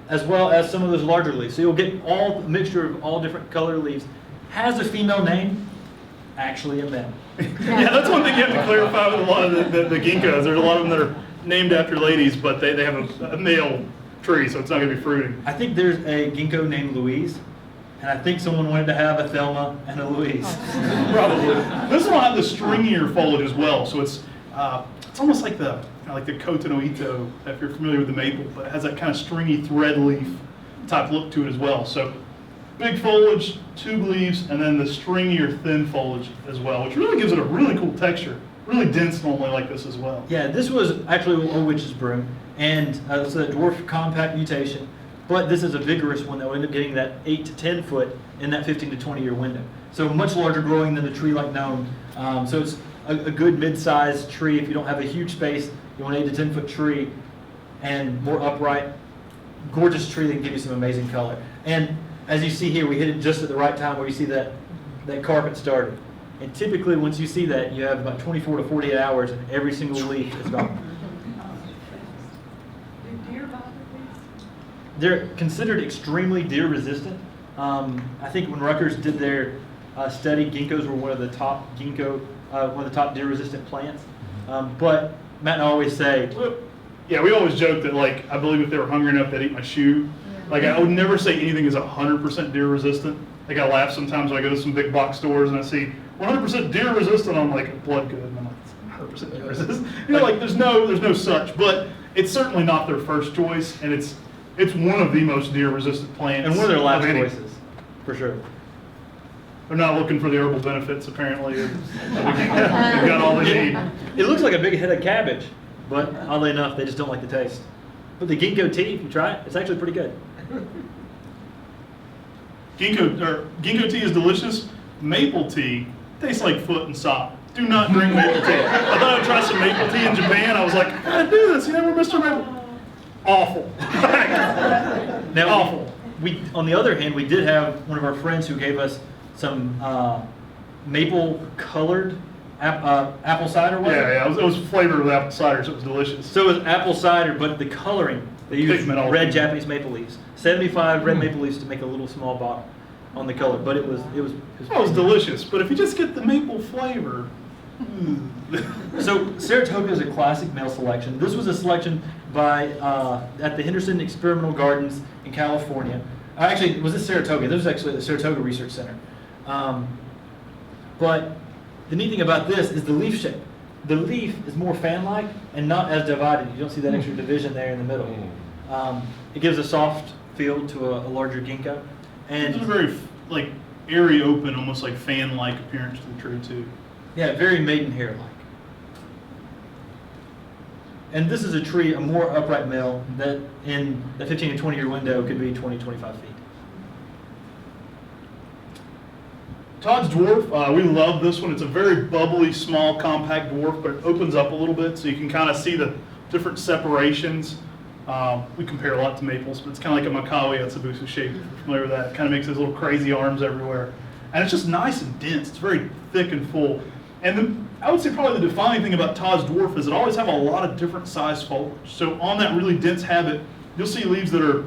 as some of those larger leaves. So you'll get a mixture of all different color leaves. Has a female name, actually a male. Yeah, that's one thing you have to clarify with a lot of the ginkgos. There's a lot of them that are named after ladies, but they have a male tree, so it's not going to be fruiting. I think there's a ginkgo named Louise, and I think someone wanted to have a Thelma and a Louise. Probably. This one will have the stringier foliage as well, so it's almost like the Cotonoito, if you're familiar with the maple, but it has that kind of stringy thread leaf type look to it as well. So big foliage, tube leaves, and then the stringier thin foliage as well, which really gives it a really cool texture. Really dense normally like this as well. Yeah, this was actually a witch's broom, and it's a dwarf compact mutation, but this is a vigorous one that will end up getting that 8 to 10 foot in that 15 to 20 year window. So much larger growing than the tree like Gnome. So it's a good mid-sized tree. If you don't have a huge space, you want an 8 to 10 foot tree and more upright, gorgeous tree that can give you some amazing color. And as you see here, we hit it just at the right time where you see that carpet started. And typically once you see that, you have about 24 to 48 hours and every single leaf is gone. Do deer they're considered extremely deer resistant. I think when Rutgers did their study, ginkgos were one of the top deer resistant plants. But Matt and I always say, Yeah, we always joke that, like, I believe if they were hungry enough, they'd eat my shoe. Like, I would never say anything is 100% deer resistant. Like, I laugh sometimes when I go to some big box stores and I see 100% deer resistant. I'm like, blood good. And I'm like, it's 100% deer resistant. You know, like, there's no such. But it's certainly not their first choice, and it's one of the most deer resistant plants. and one of their last of any. choices, for sure. They're not looking for the herbal benefits, apparently. They've got all they need. It looks like a big head of cabbage, but oddly enough, they just don't like the taste. But the ginkgo tea, if you try it, it's actually pretty good. Ginkgo tea is delicious. Maple tea tastes like foot and sock. Do not drink maple tea. I thought I'd try some maple tea in Japan. I was like, I do this. You never Mr. Maple. Awful. Now, Awful. we, on the other hand, we did have one of our friends who gave us some maple colored apple cider. Was it? Yeah, it was flavored with apple cider, so it was delicious. So it was apple cider, but the coloring, they used Pigment all red over. Japanese maple leaves. 75 red maple leaves to make a little small bottle on the color, but it was delicious. But if you just get the maple flavor, So Saratoga is a classic male selection. This was a selection by at the Henderson Experimental Gardens in California. Actually, was this Saratoga? This was actually the Saratoga Research Center. But the neat thing about this is the leaf shape. The leaf is more fan-like and not as divided. You don't see that extra division there in the middle. It gives a soft feel to a larger ginkgo. it's a And very like airy, open, almost like fan-like appearance to the tree too. yeah, very maidenhair-like. And this is a tree, a more upright male, that in the 15 to 20 year window could be 20, 25 feet. Todd's Dwarf, we love this one. It's a very bubbly, small, compact dwarf, but it opens up a little bit so you can kind of see the different separations. We compare a lot to maples, but it's kind of like a Makawi Atsubusu shape, if you're familiar with that. It kind of makes those little crazy arms everywhere. And it's just nice and dense. It's very thick and full. And I would say probably the defining thing about Todd's Dwarf is it always have a lot of different size foliage. So on that really dense habit, you'll see leaves that are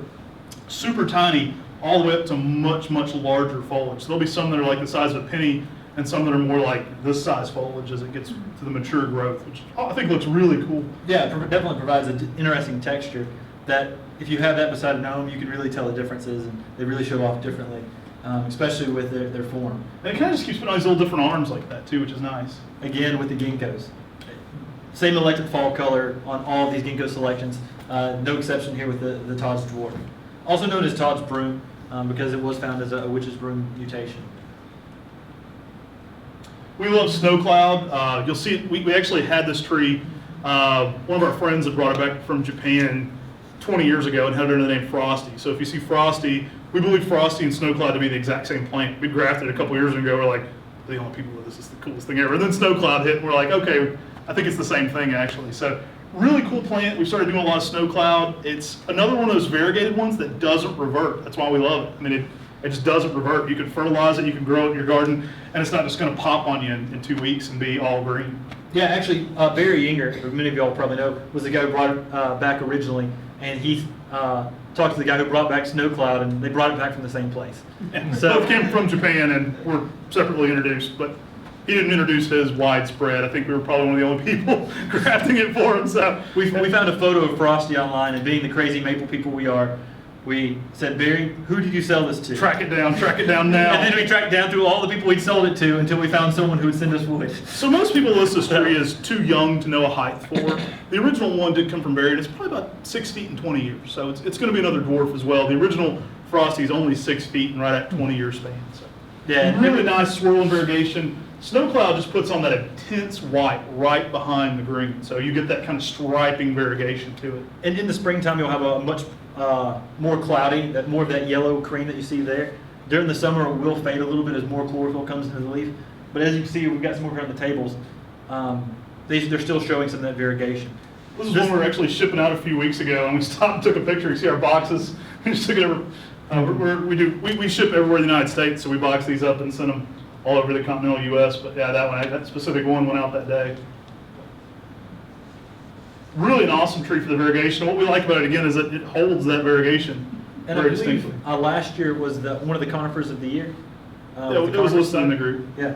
super tiny all the way up to much, much larger foliage. So there'll be some that are like the size of a penny and some that are more like this size foliage as it gets to the mature growth, which I think looks really cool. Yeah, it definitely provides an interesting texture that if you have that beside a gnome, you can really tell the differences, and they really show off differently, especially with their form. And it kind of just keeps putting all these little different arms like that too, which is nice. Again, with the ginkgos. Same electric fall color on all of these ginkgo selections. No exception here with the Todd's Dwarf. Also known as Todd's Broom, because it was found as a witch's broom mutation. We love Snow Cloud. You'll see, we actually had this tree. One of our friends had brought it back from Japan 20 years ago and had it under the name Frosty. So if you see Frosty, we believe Frosty and Snow Cloud to be the exact same plant. We grafted it a couple years ago. We're like, the only people with this is the coolest thing ever. And then Snow Cloud hit, and we're like, okay, I think it's the same thing actually. So really cool plant. We started doing a lot of Snow Cloud. It's another one of those variegated ones that doesn't revert. That's why we love it. I mean, it just doesn't revert. You can fertilize it, you can grow it in your garden, and it's not just going to pop on you in 2 weeks and be all green. Yeah, actually, Barry Yinger, who many of y'all probably know, was the guy who brought it back originally, and he talked to the guy who brought back Snow Cloud, and they brought it back from the same place. So both came from Japan and were separately introduced, but he didn't introduce his widespread. I think we were probably one of the only people grafting it for him. So We found a photo of Frosty online, and being the crazy maple people we are, we said, Barry, who did you sell this to? track it down now. And then we tracked down through all the people we'd sold it to until we found someone who would send us wood. So most people list this tree as too young to know a height for. The original one did come from Barry, and it's probably about 6 feet and 20 years. So it's going to be another dwarf as well. The original Frosty is only 6 feet and right at 20-year span. So Yeah, really nice swirling variegation. Snow Cloud just puts on that intense white right behind the green. So you get that kind of striping variegation to it. And in the springtime, you'll have a much more cloudy, more of that yellow cream that you see there. During the summer, it will fade a little bit as more chlorophyll comes into the leaf. But as you can see, we've got some over here on the tables. They're still showing some of that variegation. This is one we were actually shipping out a few weeks ago, and we stopped and took a picture. You see our boxes. We just took it over. We ship everywhere in the United States, so we box these up and send them all over the continental U.S. But yeah, that specific one went out that day. Really an awesome tree for the variegation. What we like about it again is that it holds that variegation. And I very believe distinctly. last year was one of the conifers of the year. Yeah, with the it was conifer listed in the side. group. Yeah.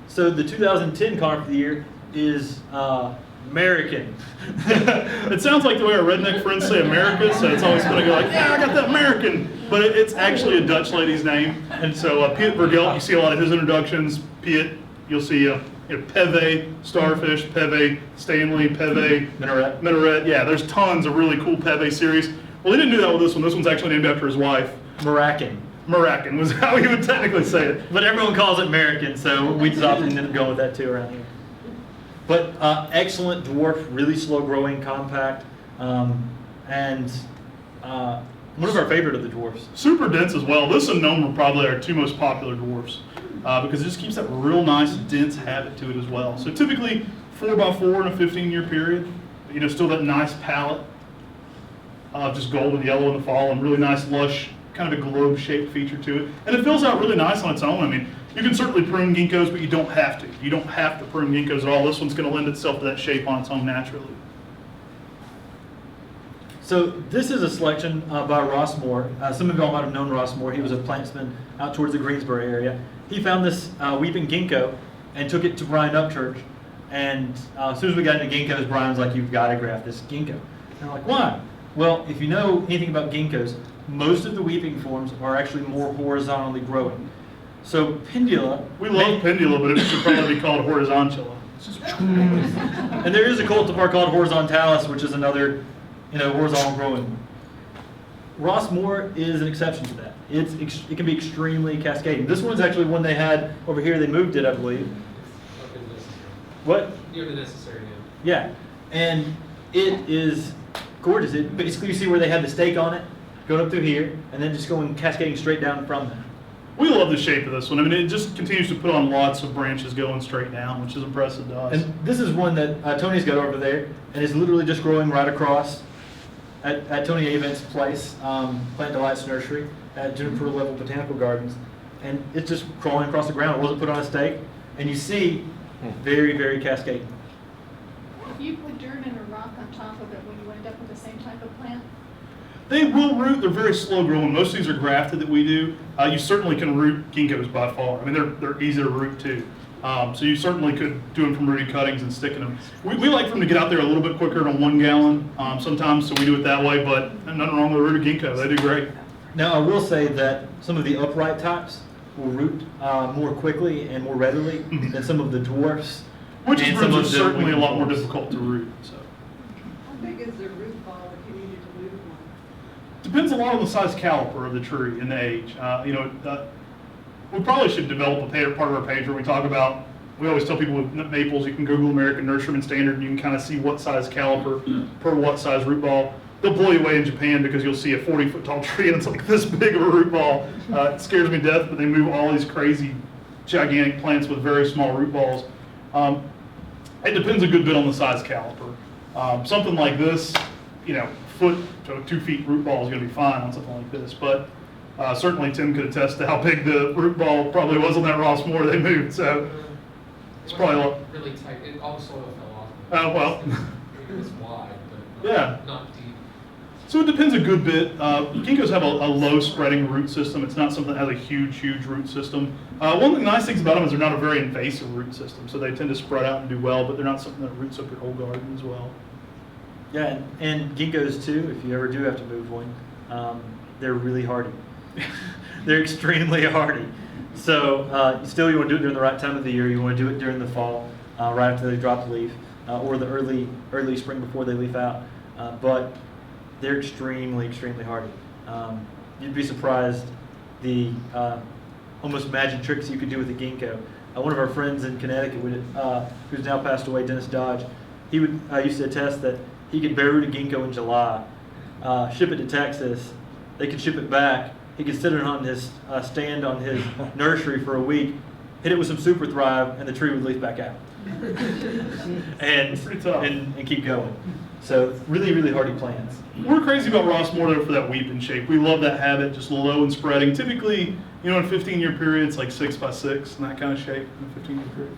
So the 2010 conifer of the year is Mariken. It sounds like the way our redneck friends say America, so it's always going to go like, yeah, I got that American. But it's actually a Dutch lady's name. And so Piet Vergelt, you see a lot of his introductions. Piet, you'll see Peve, Starfish, Peve, Stanley, Peve, Minaret. Yeah, there's tons of really cool Peve series. Well, he didn't do that with this one. This one's actually named after his wife. Mariken. Mariken was how he would technically say it. But everyone calls it Mariken, so we just often end up going with that too around here. But excellent dwarf, really slow growing, compact, and one of our favorite of the dwarfs. Super dense as well. This and Gnome are probably our two most popular dwarfs because it just keeps that real nice dense habit to it as well. So typically 4x4 in a 15-year period. Still that nice palette of just gold and yellow in the fall and really nice lush kind of a globe-shaped feature to it. And it fills out really nice on its own. I mean, you can certainly prune ginkgos, but you don't have to. You don't have to prune ginkgos at all. This one's going to lend itself to that shape on its own naturally. So this is a selection by Ross Moore. Some of y'all might have known Ross Moore. He was a plantsman out towards the Greensboro area. He found this weeping ginkgo and took it to Brian Upchurch. And as soon as we got into ginkgos, Brian's like, "You've got to graft this ginkgo." And I'm like, "Why?" Well, if you know anything about ginkgos, most of the weeping forms are actually more horizontally growing. So pendula, We love pendula, but it should probably be called horizontala. and there is a cultivar called horizontalis, which is another, horizontal growing. Ross Moore is an exception to that. It can be extremely cascading. This one's actually one they had over here. They moved it, I believe. What? Near the necessary now. Yeah, and it is gorgeous. It basically, you see where they had the stake on it, going up through here, and then just going cascading straight down from there. We love the shape of this one. I mean, it just continues to put on lots of branches going straight down, which is impressive to us. And this is one that Tony's got over there, and is literally just growing right across at Tony Avent's place, Plant Delights Nursery at Juniper Level Botanical Gardens, and it's just crawling across the ground. It wasn't put on a stake, and you see very, very cascading. If you put dirt and a rock on top of it, will you end up with the same type of plant? They will root. They're very slow growing. Most of these are grafted that we do. You certainly can root ginkgos by far. I mean, they're easy to root too. So you certainly could do them from rooted cuttings and sticking them. We like for them to get out there a little bit quicker than 1 gallon sometimes, so we do it that way, but nothing wrong with a rooted ginkgo. They do great. Now, I will say that some of the upright types will root more quickly and more readily than some of the dwarfs. Which and is some of roots are the certainly a lot more forms. difficult to root. So How big is the root ball if you needed to move one? depends a lot on the size caliper of the tree and the age. We probably should develop a part of our page where we talk about. We always tell people with maples, you can Google American Nurseryman Standard, and you can kind of see what size caliper per what size root ball. They'll blow you away in Japan because you'll see a 40-foot tall tree and it's like this big of a root ball. It scares me to death, but they move all these crazy, gigantic plants with very small root balls. It depends a good bit on the size caliper. Something like this, foot to 2 feet root ball is going to be fine on something like this, but certainly Tim could attest to how big the root ball probably was on that Ross Moore they moved. So it's probably a lot. Really tight. All the soil fell off. Oh, well. It was wide, but Yeah. not deep. So it depends a good bit. Ginkgos have a low spreading root system. It's not something that has a huge root system. One of the nice things about them is they're not a very invasive root system, so they tend to spread out and do well, but they're not something that roots up your whole garden as well. Yeah, and ginkgos too, if you ever do have to move one, they're really hardy. They're extremely hardy. So still you want to do it during the right time of the year. You want to do it during the fall, right after they drop the leaf, or the early spring before they leaf out. But they're extremely hardy. You'd be surprised the almost magic tricks you could do with a ginkgo. One of our friends in Connecticut, who's now passed away, Dennis Dodge, he would used to attest that he could bare root a ginkgo in July, ship it to Texas. They could ship it back. He could sit it on his stand on his nursery for a week, hit it with some Super Thrive, and the tree would leaf back out. Pretty tough. and keep going. So really hardy plants. We're crazy about Ross Moore though for that weeping shape. We love that habit, just low and spreading. Typically, in a 15-year period, it's like 6 by 6 and that kind of shape in a 15-year period.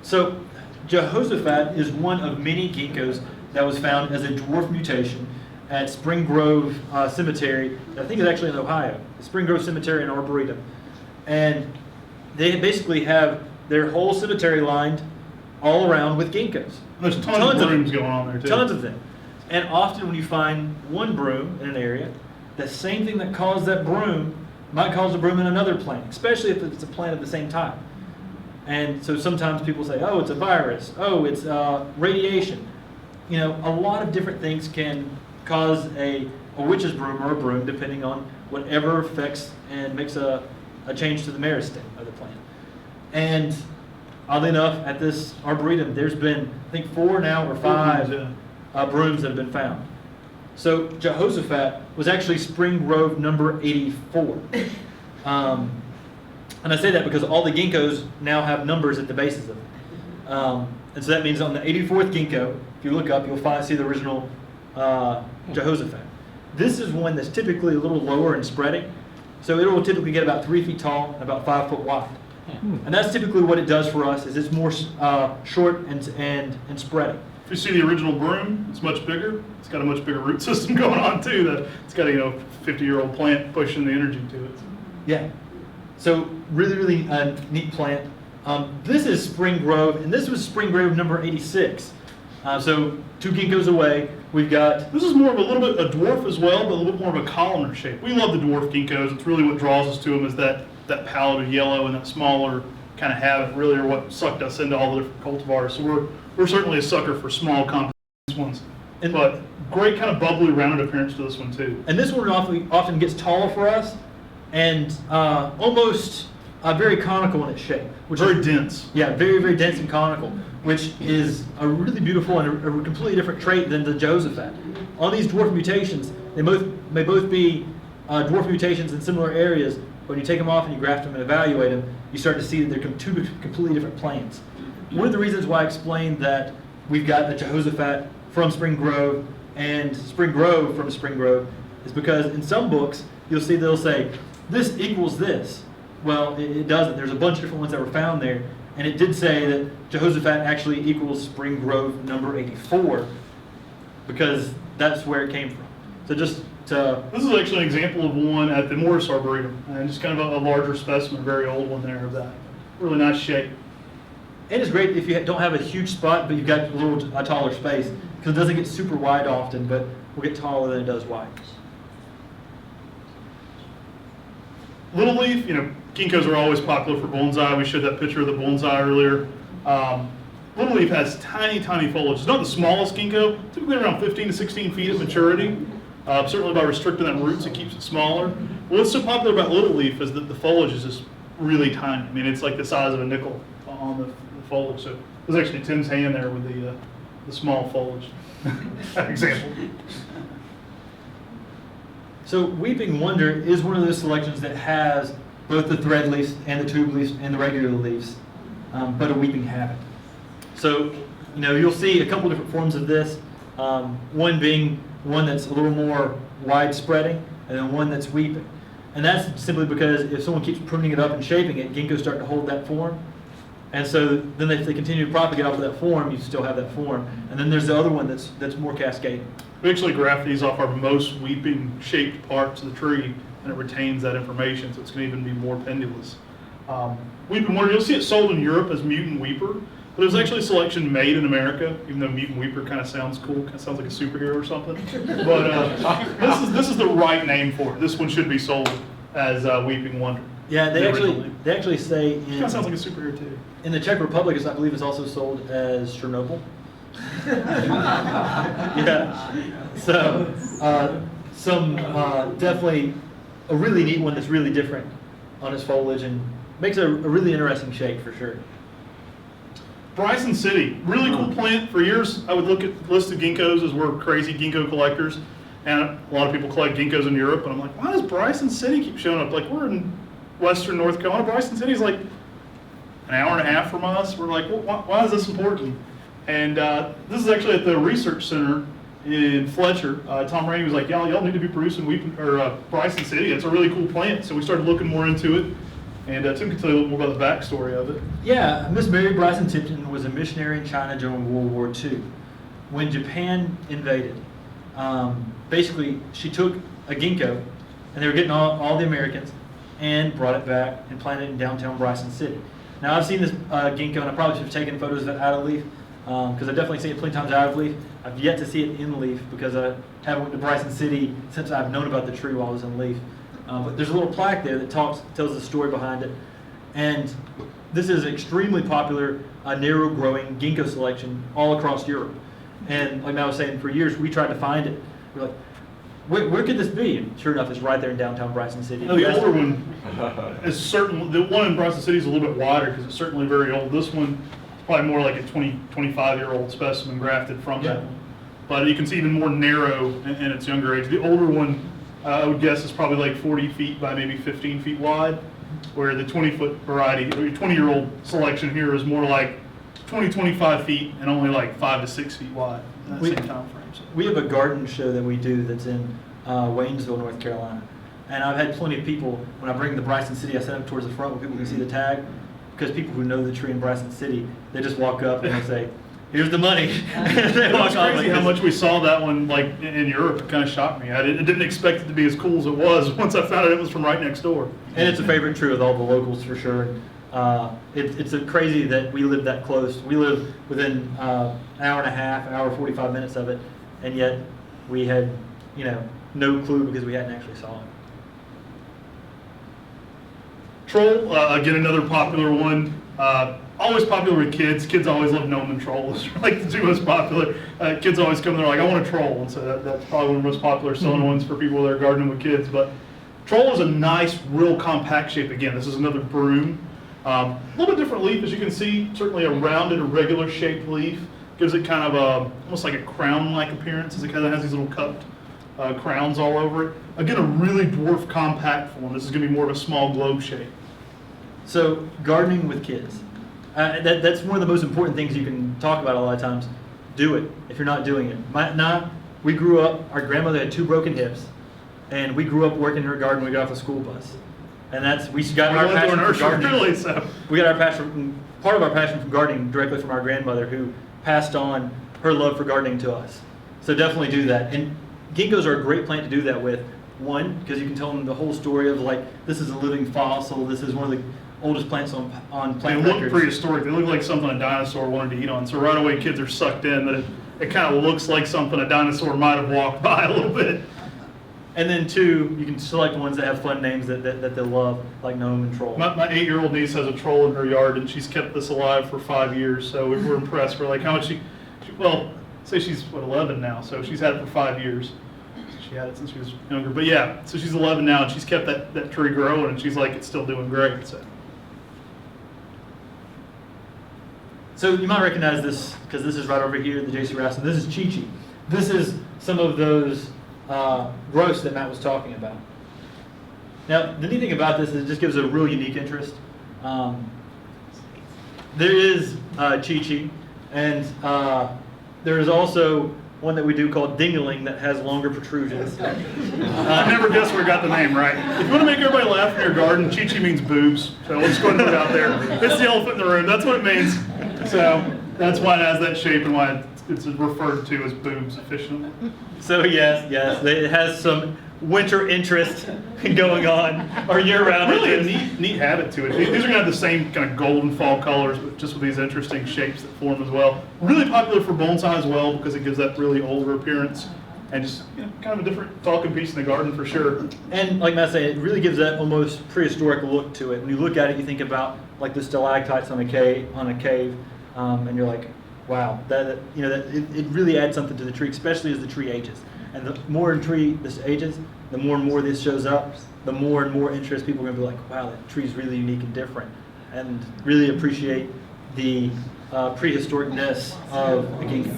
So Jehoshaphat is one of many ginkgos that was found as a dwarf mutation at Spring Grove Cemetery. I think it's actually in Ohio. Spring Grove Cemetery in Arboretum. And they basically have their whole cemetery lined all around with ginkgos. There's tons of brooms going on there too. Tons of them. And often when you find one broom in an area, the same thing that caused that broom might cause a broom in another plant, especially if it's a plant of the same type. And so sometimes people say, oh, it's a virus. Oh, it's radiation. You know, a lot of different things can cause a witch's broom or a broom, depending on whatever affects and makes a change to the meristem of the plant. And oddly enough, at this arboretum, there's been, I think, 4 now or 5 brooms that have been found. So Jehoshaphat was actually Spring Grove number 84. And I say that because all the ginkgos now have numbers at the bases of them. And so that means on the 84th ginkgo, if you look up, you'll see the original Jehoshaphat. This is one that's typically a little lower in spreading. So it will typically get about 3 feet tall and about 5 foot wide. And that's typically what it does for us, is it's more short and spreading. If you see the original broom, it's much bigger. It's got a much bigger root system going on too. That it's got a 50-year-old plant pushing the energy to it. Yeah. So really neat plant. This is Spring Grove, and this was Spring Grove number 86. So 2 ginkgos away, we've got. This is more of a little bit a dwarf as well, but a little bit more of a columnar shape. We love the dwarf ginkgos. It's really what draws us to them, is that palette of yellow and that smaller kind of habit really are what sucked us into all the different cultivars. So we're certainly a sucker for small compact ones. But great kind of bubbly rounded appearance to this one too. And this one often gets taller for us and almost very conical in its shape. Which very is, dense. Yeah, very, very dense and conical, which is a really beautiful and a completely different trait than the Jehoshaphat. On these dwarf mutations, they may both be dwarf mutations in similar areas. When you take them off and you graft them and evaluate them, you start to see that they're 2 completely different plants. One of the reasons why I explained that we've got the Jehoshaphat from Spring Grove and Spring Grove from Spring Grove is because in some books, you'll see they'll say, this equals this. Well, it doesn't. There's a bunch of different ones that were found there, and it did say that Jehoshaphat actually equals Spring Grove number 84 because that's where it came from. So just to... This is actually an example of one at the Morris Arboretum, and just kind of a larger specimen, very old one there of that. Really nice shape. And it's great if you don't have a huge spot, but you've got a taller space, because it doesn't get super wide often, but will get taller than it does wide. Little leaf, ginkgos are always popular for bonsai. We showed that picture of the bonsai earlier. Little leaf has tiny, tiny foliage. It's not the smallest ginkgo, typically around 15 to 16 feet at maturity. Certainly by restricting that roots, it keeps it smaller. What's so popular about little leaf is that the foliage is just really tiny. I mean, it's like the size of a nickel on the foliage. So there's actually Tim's hand there with the small foliage example. So Weeping Wonder is one of those selections that has both the thread leaves and the tube leaves and the regular leaves, but a weeping habit. So, you'll see a couple different forms of this, one being one that's a little more wide spreading, and then one that's weeping. And that's simply because if someone keeps pruning it up and shaping it, ginkgos start to hold that form. And so then if they continue to propagate off of that form, you still have that form. And then there's the other one that's more cascading. We actually graft these off our most weeping shaped parts of the tree, and it retains that information, so it's going to even be more pendulous. Weeping Wonder, you'll see it sold in Europe as Mutant Weeper, but it was actually a selection made in America, even though Mutant Weeper kind of sounds cool, kind of sounds like a superhero or something. But this is the right name for it. This one should be sold as Weeping Wonder. Yeah, they actually say Kind of sounds like a superhero too. In the Czech Republic, I believe it's also sold as Chernobyl. Yeah. So definitely a really neat one that's really different on its foliage and makes a really interesting shape for sure. Bryson City, really cool plant. For years, I would look at the list of ginkgos as we're crazy ginkgo collectors, and a lot of people collect ginkgos in Europe, and I'm like, why does Bryson City keep showing up? Like, we're in Western North Carolina. Bryson City's like an hour and a half from us. We're like, well, why is this important? And this is actually at the research center in Fletcher. Tom Rainey was like, y'all need to be producing Bryson City. It's a really cool plant. So we started looking more into it. And Tim can tell you a little more about the backstory of it. Yeah, Miss Mary Bryson Tipton was a missionary in China during World War II. when Japan invaded, basically she took a ginkgo, and they were getting all the Americans, and brought it back and planted it in downtown Bryson City. Now I've seen this ginkgo, and I probably should have taken photos of it out of leaf, because I've definitely seen it plenty of times out of leaf. I've yet to see it in leaf because I haven't went to Bryson City since I've known about the tree while I was in leaf. But there's a little plaque there that tells the story behind it. And this is extremely popular, narrow growing ginkgo selection all across Europe. And like I was saying, for years we tried to find it. We're like, where could this be? And sure enough, it's right there in downtown Bryson City. No, the older one is certainly, the one in Bryson City is a little bit wider because it's certainly very old. This one is probably more like a 25-year-old specimen grafted from that one. But you can see even more narrow in its younger age. The older one, I would guess, is probably like 40 feet by maybe 15 feet wide, where the 20-foot variety, or 20-year-old selection here is more like 25 feet and only like 5 to 6 feet wide in that same time frame. So. We have a garden show that we do that's in Waynesville, North Carolina. And I've had plenty of people, when I bring the Bryson City, I set up towards the front where people can see the tag, because people who know the tree in Bryson City, they just walk up and they say, here's the money. They walk It's off crazy like how this. much we saw that one like in Europe. It kind of shocked me. I didn't expect it to be as cool as it was once I found out it was from right next door. And it's a favorite tree with all the locals for sure. It's a crazy that we live that close. We live within an hour and a half, hour 45 minutes of it, and yet we had, no clue because we hadn't actually saw it. Troll, again, another popular one. Always popular with kids. Kids always love Gnome and Troll. It's like the two most popular. Kids always come there like, I want a Troll. And so that's probably one of the most popular selling ones for people that are gardening with kids. But Troll is a nice, real compact shape. Again, this is another broom. A little bit different leaf, as you can see. Certainly a rounded, irregular shaped leaf. Gives it kind of almost like a crown-like appearance, as it kind of has these little cupped crowns all over it. Again, a really dwarf compact form. This is going to be more of a small globe shape. So gardening with kids. That's one of the most important things you can talk about a lot of times. Do it if you're not doing it. We grew up, our grandmother had 2 broken hips, and we grew up working in her garden when we got off a school bus. And we got our passion for gardening. Really, so. We got part of our passion from gardening directly from our grandmother, who passed on her love for gardening to us. So definitely do that. And ginkgos are a great plant to do that with. One, because you can tell them the whole story of like, this is a living fossil, this is one of the oldest plants on plant They look records. prehistoric. They look like something a dinosaur wanted to eat on. So right away, kids are sucked in that it kind of looks like something a dinosaur might have walked by a little bit. And then 2, you can select ones that have fun names that they love, like Gnome and Troll. My 8-year-old niece has a Troll in her yard, and she's kept this alive for 5 years. So we're impressed. We're like, how much say she's 11 now, so she's had it for 5 years. She had it since she was younger. But yeah, so she's 11 now, and she's kept that tree growing, and she's like, it's still doing great. So you might recognize this because this is right over here, the JC Raskin. This is Chi-Chi. This is some of those growths that Matt was talking about. Now, the neat thing about this is it just gives a real unique interest. There is Chi-Chi, and there is also one that we do called Dingling that has longer protrusions. I never guessed where I got the name right. If you want to make everybody laugh in your garden, Chi-Chi means boobs. So let's go ahead and put it out there. It's the elephant in the room. That's what it means. So that's why it has that shape and why it's referred to as boobs officially. So yes, it has some winter interest going on, or year-round. Really a neat habit to it. These are going to have the same kind of golden fall colors, but just with these interesting shapes that form as well. Really popular for bonsai as well because it gives that really older appearance and just kind of a different talking piece in the garden for sure. And like Matt said, it really gives that almost prehistoric look to it. When you look at it, you think about like the stalactites on a cave, and you're like, wow, it really adds something to the tree, especially as the tree ages. And the more a tree this ages, the more and more this shows up, the more and more interest people are going to be like, wow, that tree's really unique and different, and really appreciate the prehistoricness of a ginkgo.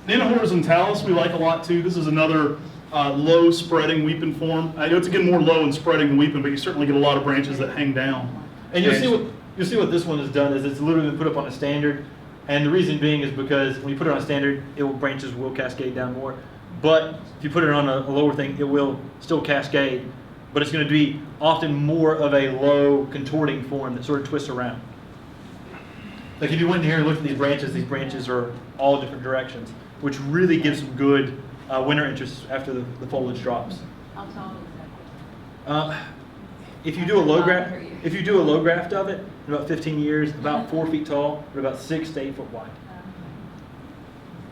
Horizontalis we like a lot too. This is another low spreading weeping form. I know it's again more low and spreading than weeping, but you certainly get a lot of branches that hang down. And you'll see what this one has done is it's literally been put up on a standard. And the reason being is because when you put it on a standard, branches will cascade down more. But if you put it on a lower thing, it will still cascade. But it's going to be often more of a low contorting form that sort of twists around. Like if you went in here and looked at these branches are all different directions, which really gives some good winter interest after the foliage drops. How tall is that? If you do a low graft of it, in about 15 years, about 4 feet tall, but about 6 to 8 foot wide.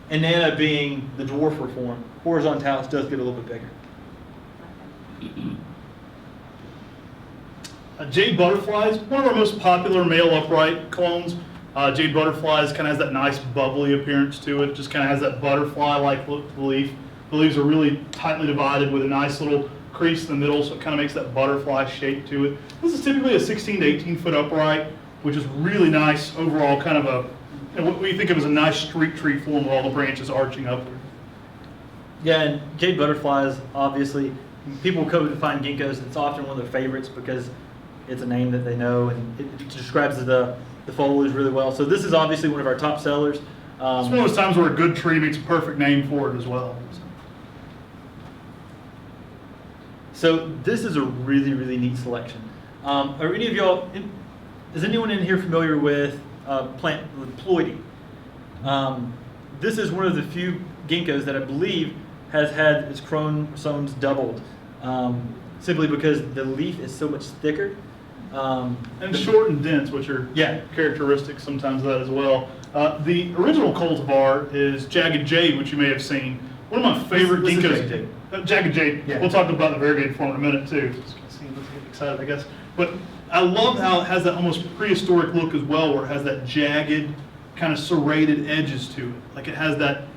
And Nana being the dwarf form, horizontalis does get a little bit bigger. Jade Butterflies, one of our most popular male upright clones. Jade Butterflies kind of has that nice bubbly appearance to it. Just kind of has that butterfly-like look to the leaf. The leaves are really tightly divided with a nice little crease in the middle, so it kind of makes that butterfly shape to it. This is typically a 16 to 18 foot upright, which is really nice overall, kind of what we think of as a nice street tree form with all the branches arching upward. Yeah, and Jade Butterflies, obviously, people come to find ginkgos. It's often one of their favorites because it's a name that they know and it describes the foliage really well. So this is obviously one of our top sellers. It's one of those times where a good tree makes a perfect name for it as well. So this is a really, really neat selection. Are any of y'all, is anyone in here familiar with plant ploidy? This is one of the few ginkgos that I believe has had its chromosomes doubled, simply because the leaf is so much thicker. And short and dense, which are characteristics sometimes of that as well. The original cultivar is Jagged Jade, which you may have seen. One of my favorite This is ginkgos. Jagged Jade. Jagged Jade. Yeah. We'll talk about the variegated form in a minute too. Let's get excited, I guess. But I love how it has that almost prehistoric look as well, where it has that jagged, kind of serrated edges to it. Like it has that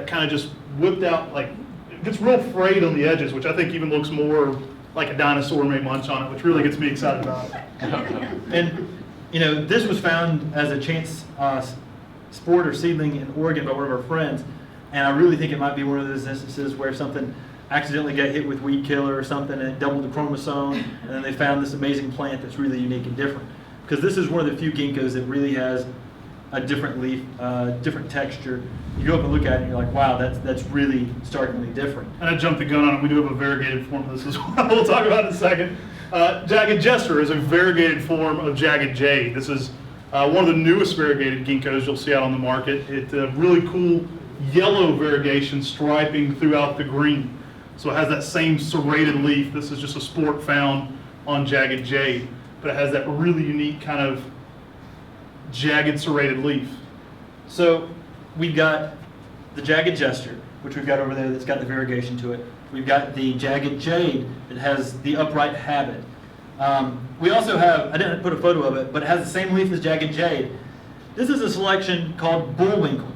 kind of just whipped out, like it gets real frayed on the edges, which I think even looks more like a dinosaur may munch on it, which really gets me excited about it. And you know, this was found as a chance sport or seedling in Oregon by one of our friends, and I really think it might be one of those instances where something accidentally got hit with weed killer or something and it doubled the chromosome, and then they found this amazing plant that's really unique and different. Because this is one of the few ginkgos that really has a different leaf, different texture. You go up and look at it and you're like, wow, that's really startlingly different. And I jumped the gun on it. We do have a variegated form of this as well. We'll talk about it in a second. Jagged Jester is a variegated form of Jagged Jade. This is one of the newest variegated ginkgos you'll see out on the market. It's a really cool yellow variegation striping throughout the green. So it has that same serrated leaf. This is just a sport found on Jagged Jade, but it has that really unique kind of jagged serrated leaf. So we've got the Jagged Jester, which we've got over there that's got the variegation to it. We've got the Jagged Jade that has the upright habit. We also have, I didn't put a photo of it, but it has the same leaf as Jagged Jade. This is a selection called Bullwinkle.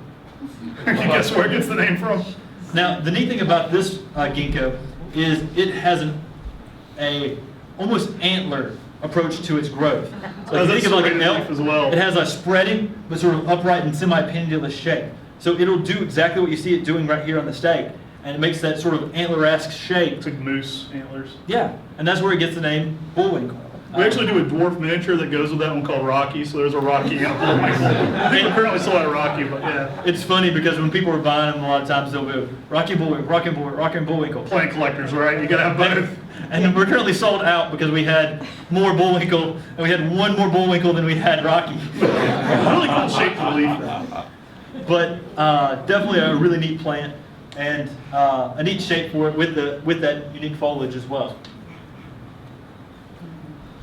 Can you guess where it gets the name from? Now, the neat thing about this ginkgo is it has a almost antler approach to its growth. So if you think of like an elf as well. It has a spreading but sort of upright and semi-pendulous shape. So it'll do exactly what you see it doing right here on the stake, and it makes that sort of antler-esque shape. It's like moose antlers. Yeah, and that's where it gets the name Bullwinkle. We actually do a dwarf miniature that goes with that one called Rocky, so there's a Rocky and a Bullwinkle. I think we're currently still at a Rocky, but yeah. It's funny because when people are buying them, a lot of times they'll go Rocky Bullwinkle, Rocky Bullwinkle, Rocky Bullwinkle. Plant collectors, right? You gotta have both. And we're currently sold out because we had more Bullwinkle, and we had one more Bullwinkle than we had Rocky. Really cool shape to the leaf. But definitely a really neat plant, and a neat shape for it with that unique foliage as well.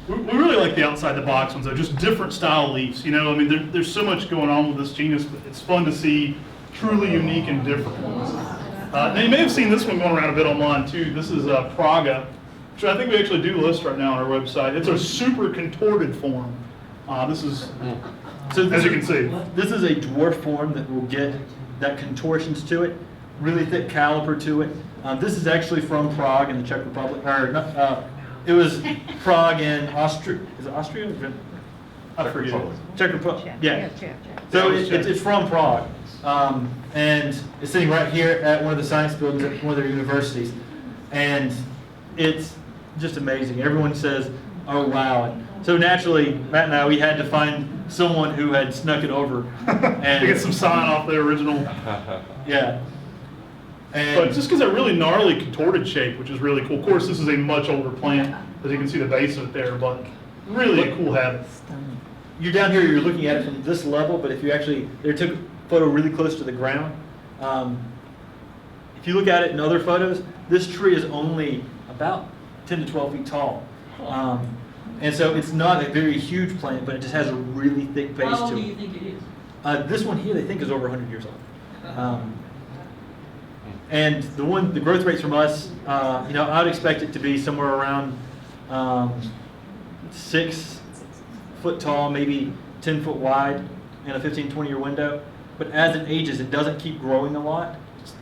We really like the outside the box ones though, just different style leaves. You know, I mean, there's so much going on with this genus, but it's fun to see truly unique and different ones. Now you may have seen this one going around a bit online too. This is Praga, which I think we actually do list right now on our website. It's a super contorted form. This is, So as you can see. this is a dwarf form that will get that contortions to it, really thick caliper to it. This is actually from Prague in the Czech Republic, or not, it was Prague in Austria. Is it Austria? I forget. Czech Republic. Yeah. So it's from Prague, and it's sitting right here at one of the science buildings at one of their universities, and it's just amazing. Everyone says, "Oh wow!" And so naturally, Matt and I, we had to find someone who had snuck it over, and To get some sign off the original. yeah. But And just because that really gnarly contorted shape, which is really cool. Of course, this is a much older plant, as you can see the base of it there, but really a cool habit. you're down here, you're looking at it from this level, but if you actually, they took a photo really close to the ground. If you look at it in other photos, this tree is only about 10 to 12 feet tall. And so it's not a very huge plant, but it just has a really thick base How old to do it. you think it is? This one here, they think is over 100 years old. And the growth rates from us, you know, I would expect it to be somewhere around 6 foot tall, maybe 10 foot wide in a 15, 20-year window. But as it ages, it doesn't keep growing a lot.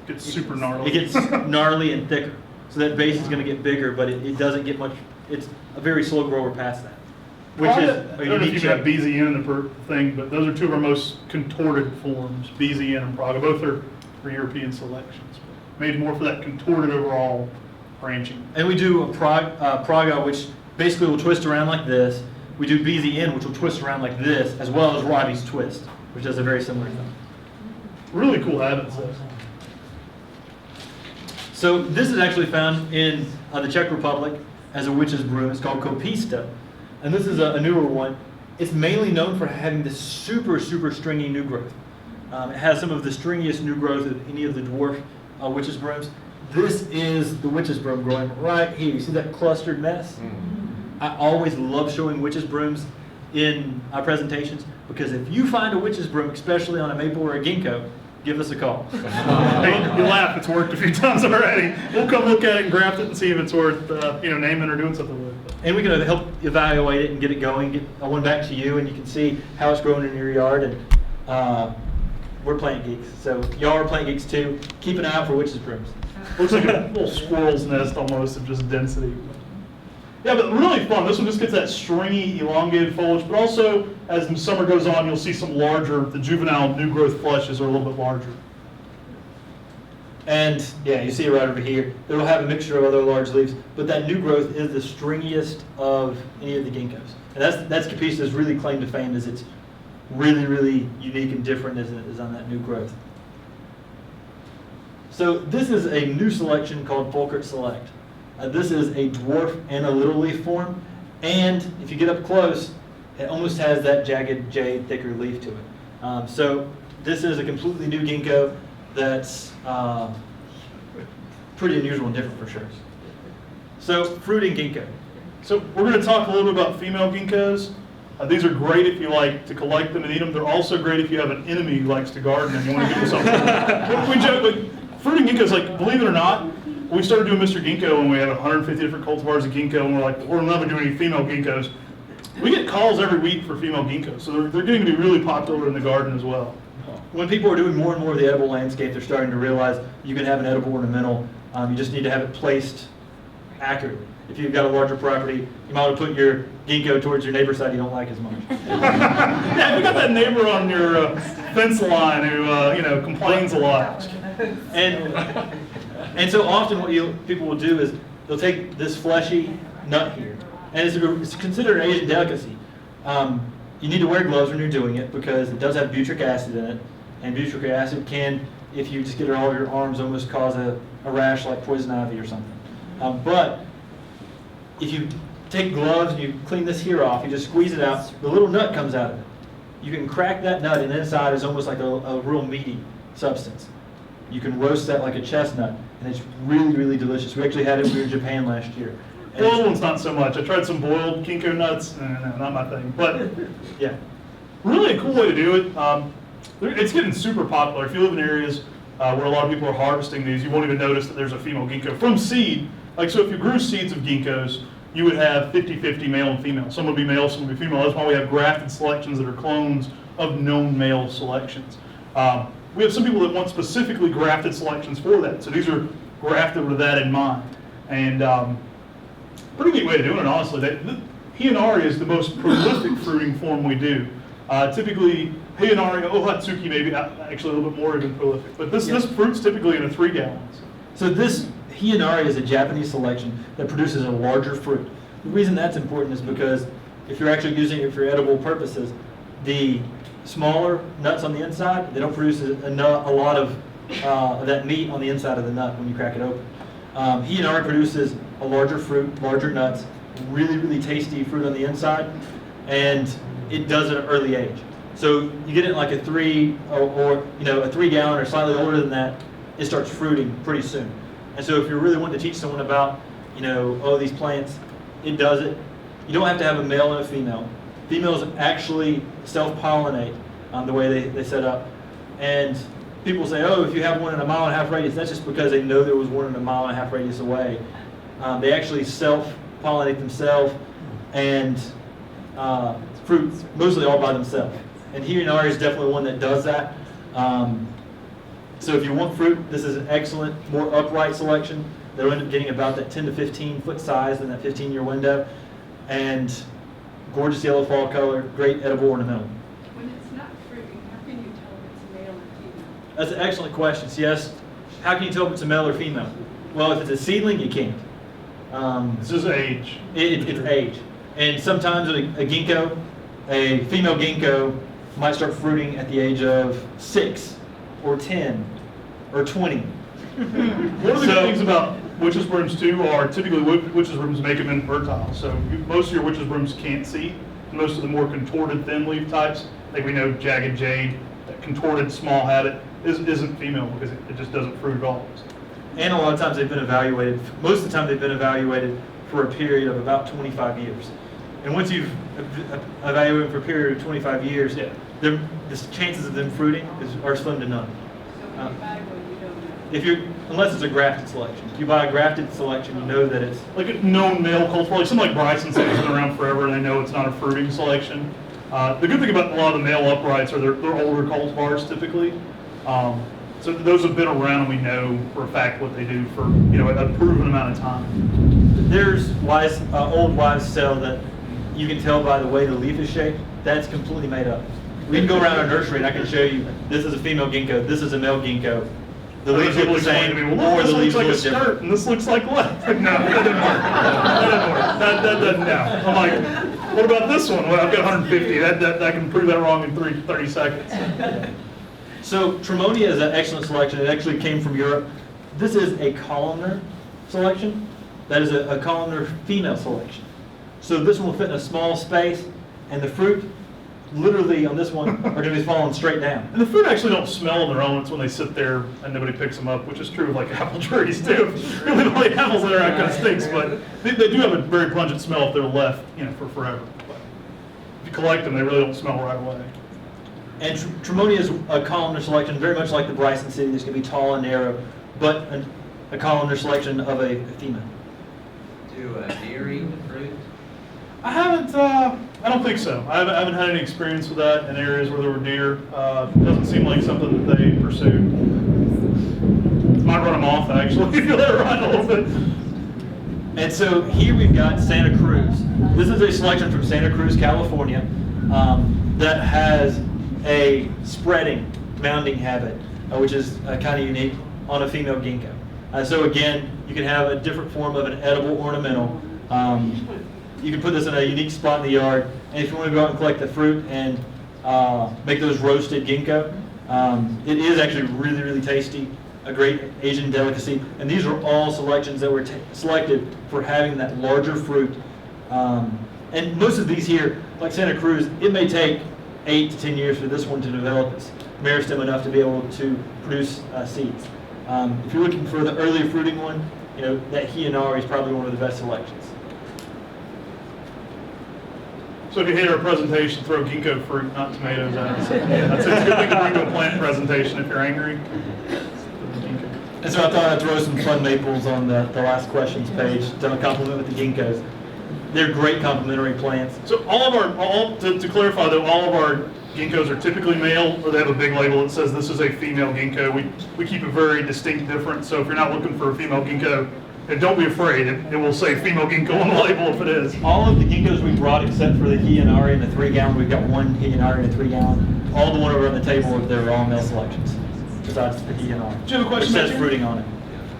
It gets super gnarly. It gets gnarly and thicker. So that base is going to get bigger, but it doesn't get much, it's a very slow grower past that. Which Well, is I a don't know if unique you have trait. BZN in the thing, but those are two of our most contorted forms, BZN and Praga. Both are for European selections, but made more for that contorted overall branching. And we do a Praga, which basically will twist around like this. We do BZN, which will twist around like this, as well as Robbie's twist, which does a very similar thing. Really cool habits though. So this is actually found in the Czech Republic as a witch's broom. It's called Kopista. And this is a newer one. It's mainly known for having this super, super stringy new growth. It has some of the stringiest new growth of any of the dwarf witch's brooms. This is the witch's broom growing right here. You see that clustered mess? I always love showing witch's brooms in presentations because if you find a witch's broom, especially on a maple or a ginkgo, give us a call. Hey, you laugh, it's worked a few times already. We'll come look at it and graft it and see if it's worth naming or doing something with. And we can help evaluate it and get it going, get one back to you, and you can see how it's growing in your yard. And we're plant geeks, so y'all are plant geeks too. Keep an eye out for witch's brooms. Looks like a little squirrel's nest almost of just density. Yeah, but really fun. This one just gets that stringy, elongated foliage, but also as the summer goes on, you'll see some larger, the juvenile new growth flushes are a little bit larger. And yeah, you see it right over here. It'll have a mixture of other large leaves, but that new growth is the stringiest of any of the ginkgos. And that's Copista's really claim to fame, is it's really, really unique and different as it is on that new growth. So this is a new selection called Volkert Select. This is a dwarf and a little leaf form, and if you get up close, it almost has that jagged jade, thicker leaf to it. So this is a completely new ginkgo that's pretty unusual and different for sure. So fruiting ginkgo. So we're going to talk a little bit about female ginkgos. These are great if you like to collect them and eat them. They're also great if you have an enemy who likes to garden and you want to give them something. We joke, but fruiting ginkgos, like, believe it or not, we started doing Mr. Ginkgo when we had 150 different cultivars of ginkgo, and we're like, we're never doing any female ginkgos. We get calls every week for female ginkgos, so they're getting to be really popular in the garden as well. When people are doing more and more of the edible landscape, they're starting to realize you can have an edible ornamental. You just need to have it placed accurately. If you've got a larger property, you might want to put your ginkgo towards your neighbor's side you don't like as much. Yeah, if you got that neighbor on your fence line who complains a lot. And so often what people will do is they'll take this fleshy nut here, and it's considered an Asian delicacy. You need to wear gloves when you're doing it because it does have butyric acid in it, and butyric acid can, if you just get it all over your arms, almost cause a rash like poison ivy or something. But if you take gloves and you clean this here off, you just squeeze it out, the little nut comes out of it. You can crack that nut, and inside is almost like a real meaty substance. You can roast that like a chestnut, and it's really, really delicious. We actually had it when we were in Japan last year. Boiled ones, not so much. I tried some boiled ginkgo nuts, no, not my thing. But Yeah. really a cool way to do it. It's getting super popular. If you live in areas where a lot of people are harvesting these, you won't even notice that there's a female ginkgo from seed. Like, so if you grew seeds of ginkgos, you would have 50-50 male and female. Some would be male, some would be female. That's why we have grafted selections that are clones of known male selections. We have some people that want specifically grafted selections for that. So these are grafted with that in mind. And pretty neat way of doing it, honestly. Hiyonari is the most prolific fruiting form we do. Typically, Hiyonari, Ohatsuki maybe, actually a little bit more even prolific. But this fruit's typically in a 3 gallons. So this Hiyonari is a Japanese selection that produces a larger fruit. The reason that's important is because if you're actually using it for edible purposes, the smaller nuts on the inside, they don't produce a lot of that meat on the inside of the nut when you crack it open. Hiyonari produces a larger fruit, larger nuts, really, really tasty fruit on the inside, and it does at an early age. So you get it in like a 3 or you know, a 3 gallon or slightly older than that, it starts fruiting pretty soon. And so if you're really wanting to teach someone about, you know, oh, these plants, it does it. You don't have to have a male and a female. Females actually self-pollinate the way they set up. And people say, oh, if you have one in a 1.5 mile radius, that's just because they know there was one in a 1.5 mile radius away. They actually self-pollinate themselves and fruit mostly all by themselves. And Hiyonari is definitely one that does that. So if you want fruit, this is an excellent, more upright selection. They'll end up getting about that 10 to 15 foot size in that 15-year window. And gorgeous yellow fall color, great edible ornamental. When it's not fruiting, how can you tell if it's male or female? That's an excellent question. So yes, how can you tell if it's a male or female? Well, if it's a seedling, you can't. This is age. It's age. And sometimes a ginkgo, a female ginkgo, might start fruiting at the age of 6 or 10 or 20. One of the good things about witch's brooms too are typically witch's brooms make them infertile. So most of your witch's brooms can't seed. Most of the more contorted thin leaf types, like we know Jagged Jade, that contorted small habit, isn't female because it just doesn't fruit at all. And a lot of times they've been evaluated, most of the time they've been evaluated for a period of about 25 years. And once you've evaluated for a period of 25 years, the chances of them fruiting are slim to none. So when you buy one, you don't know. Unless it's a grafted selection. If you buy a grafted selection, you know that it's Like a known male cultivar, like something like Bryson City has been around forever, and they know it's not a fruiting selection. The good thing about a lot of the male uprights are they're older cultivars typically. So those have been around, and we know for a fact what they do for a proven amount of time. There's old wives' tale that you can tell by the way the leaf is shaped. That's completely made up. We can go around our nursery and I can show you this is a female ginkgo, this is a male ginkgo. The leaves look the same, or the leaves look different. This looks like a skirt, and this looks like what? No, that didn't work. That doesn't, no. I'm like, what about this one? Well, I've got 150. I can prove that wrong in 30 seconds. So Tremonia is an excellent selection. It actually came from Europe. This is a columnar selection. That is a columnar female selection. So this one will fit in a small space, and the fruit, literally on this one, are going to be falling straight down. And the fruit actually don't smell on their own. It's when they sit there and nobody picks them up, which is true of like apple trees too. Really, the only apples that are that kind of stinks, but they do have a very pungent smell if they're left, for forever. But if you collect them, they really don't smell right away. And Tremonia is a columnar selection, very much like the Bryson City. It's going to be tall and narrow, but a columnar selection of a female. Do deer eat the fruit? I haven't. I don't think so. I haven't had any experience with that in areas where there were deer. It doesn't seem like something that they pursued. Might run them off actually. Let it run a little bit. And so here we've got Santa Cruz. This is a selection from Santa Cruz, California, that has a spreading mounding habit, which is kind of unique on a female ginkgo. So again, you can have a different form of an edible ornamental. You can put this in a unique spot in the yard, and if you want to go out and collect the fruit and make those roasted ginkgo, it is actually really, really tasty, a great Asian delicacy. And these are all selections that were selected for having that larger fruit. And most of these here, like Santa Cruz, it may take 8 to 10 years for this one to develop its meristem enough to be able to produce seeds. If you're looking for the early fruiting one, that Hiyonari is probably one of the best selections. So if you hate our presentation, throw ginkgo fruit, not tomatoes at us. That's a good thing to bring to a plant presentation if you're angry. And so I thought I'd throw some fun maples on the last questions page to compliment with the ginkgos. They're great complementary plants. So to clarify though, all of our ginkgos are typically male, or they have a big label that says this is a female ginkgo. We keep it very distinct different. So if you're not looking for a female ginkgo, don't be afraid. It will say female ginkgo on the label if it is. All of the ginkgos we brought, except for the Hiyonari and the 3 gallon, we've got one Hiyonari and a 3 gallon. All the one over on the table, they're all male selections, besides the Hiyonari. Do you have a question? It says fruiting on it.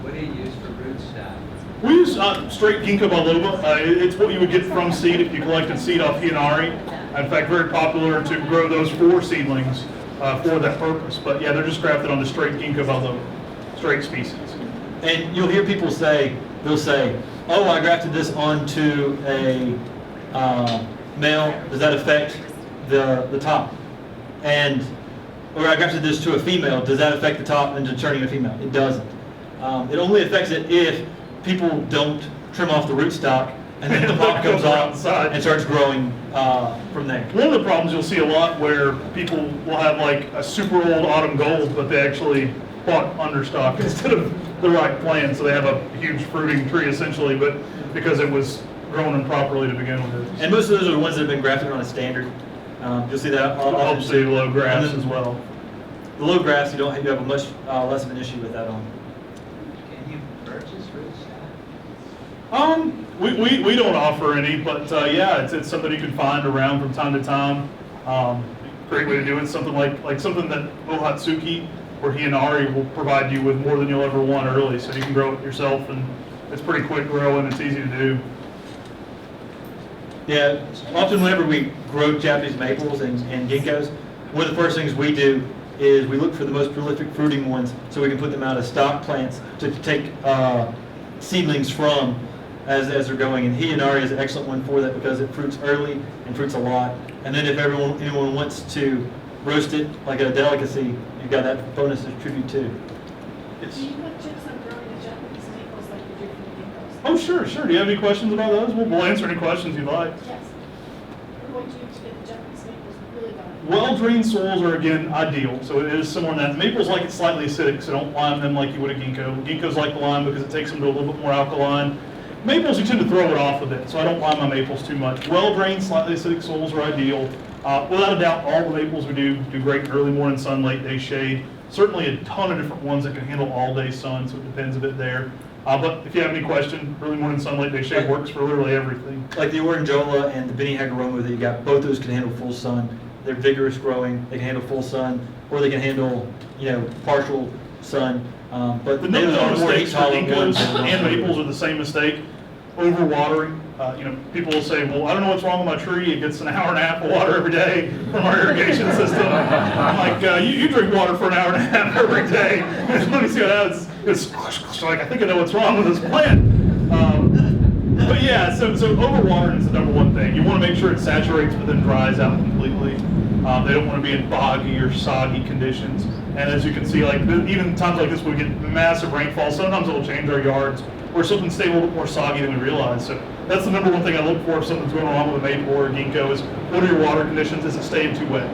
What do you use for rootstock? We use straight Ginkgo biloba. It's what you would get from seed if you collected seed off Hiyonari. In fact, very popular to grow those 4 seedlings for that purpose. But yeah, they're just grafted onto straight Ginkgo biloba, straight species. And you'll hear people they'll say, oh, I grafted this onto a male. Does that affect the top. Or I grafted this to a female, does that affect the top into turning a female? It doesn't. It only affects it if people don't trim off the rootstock and then the pop comes off and starts growing from there. One of the problems you'll see a lot where people will have like a super old autumn gold, but they actually bought understock instead of the right plant, so they have a huge fruiting tree essentially, but because it was grown improperly to begin with. And most of those are the ones that have been grafted on a standard. You'll see that often. Obviously low grass And then as well. The low grass, you have a much less of an issue with that on. Can you purchase rootstock? We don't offer any, but yeah, it's something you can find around from time to time. Great way to do it. Something like something that Ohatsuki or Hinari will provide you with more than you'll ever want early, so you can grow it yourself, and it's pretty quick growing. It's easy to do. Yeah, often whenever we grow Japanese maples and ginkgos, one of the first things we do is we look for the most prolific fruiting ones so we can put them out as stock plants to take seedlings from as they're going. And Hinari is an excellent one for that because it fruits early and fruits a lot. And then if anyone wants to roast it like a delicacy, you've got that bonus as tribute too. Do you put tips on growing the Japanese maples like you do for the ginkgos? Oh, sure. Do you have any questions about those? We'll answer any questions you'd like. Yes. What do you use to get the Japanese maples really going? Well-drained soils are, again, ideal. So it is similar in that. Maples like it slightly acidic, so don't lime them like you would a ginkgo. Ginkgos like the lime because it takes them to a little bit more alkaline. Maples, you tend to throw it off a bit, so I don't lime my maples too much. Well-drained, slightly acidic soils are ideal. Without a doubt, all the maples we do great in early morning sun, late day shade. Certainly a ton of different ones that can handle all-day sun, so it depends a bit there. But if you have any question, early morning sun, late day shade works for literally everything. Like the Oranjola and the Benny Hagoromo that you got, both those can handle full sun. They're vigorous growing. They can handle full sun, or they can handle, partial sun. But The those number are one more mistakes for tolerant ginkgos ones than and maples are the same mistake. Overwatering. People will say, well, I don't know what's wrong with my tree. It gets an hour and a half of water every day from our irrigation system. I'm like, you drink water for an hour and a half every day. Let me see what happens. It's like, I think I know what's wrong with this plant. But yeah, so overwatering is the number one thing. You want to make sure it saturates but then dries out completely. They don't want to be in boggy or soggy conditions. And as you can see, like even times like this, we get massive rainfall. Sometimes it'll change our yards where something's staying a little bit more soggy than we realize. So that's the number one thing I look for if something's going wrong with a maple or a ginkgo is what are your water conditions? Is it staying too wet?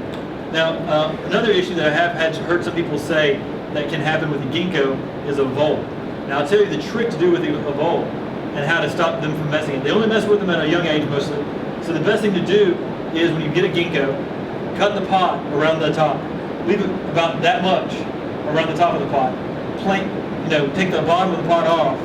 Now, another issue that I have heard some people say that can happen with a ginkgo is a vole. Now, I'll tell you the trick to do with a vole and how to stop them from messing it. They only mess with them at a young age mostly. So the best thing to do is when you get a ginkgo, cut the pot around the top. Leave it about that much around the top of the pot. Take the bottom of the pot off,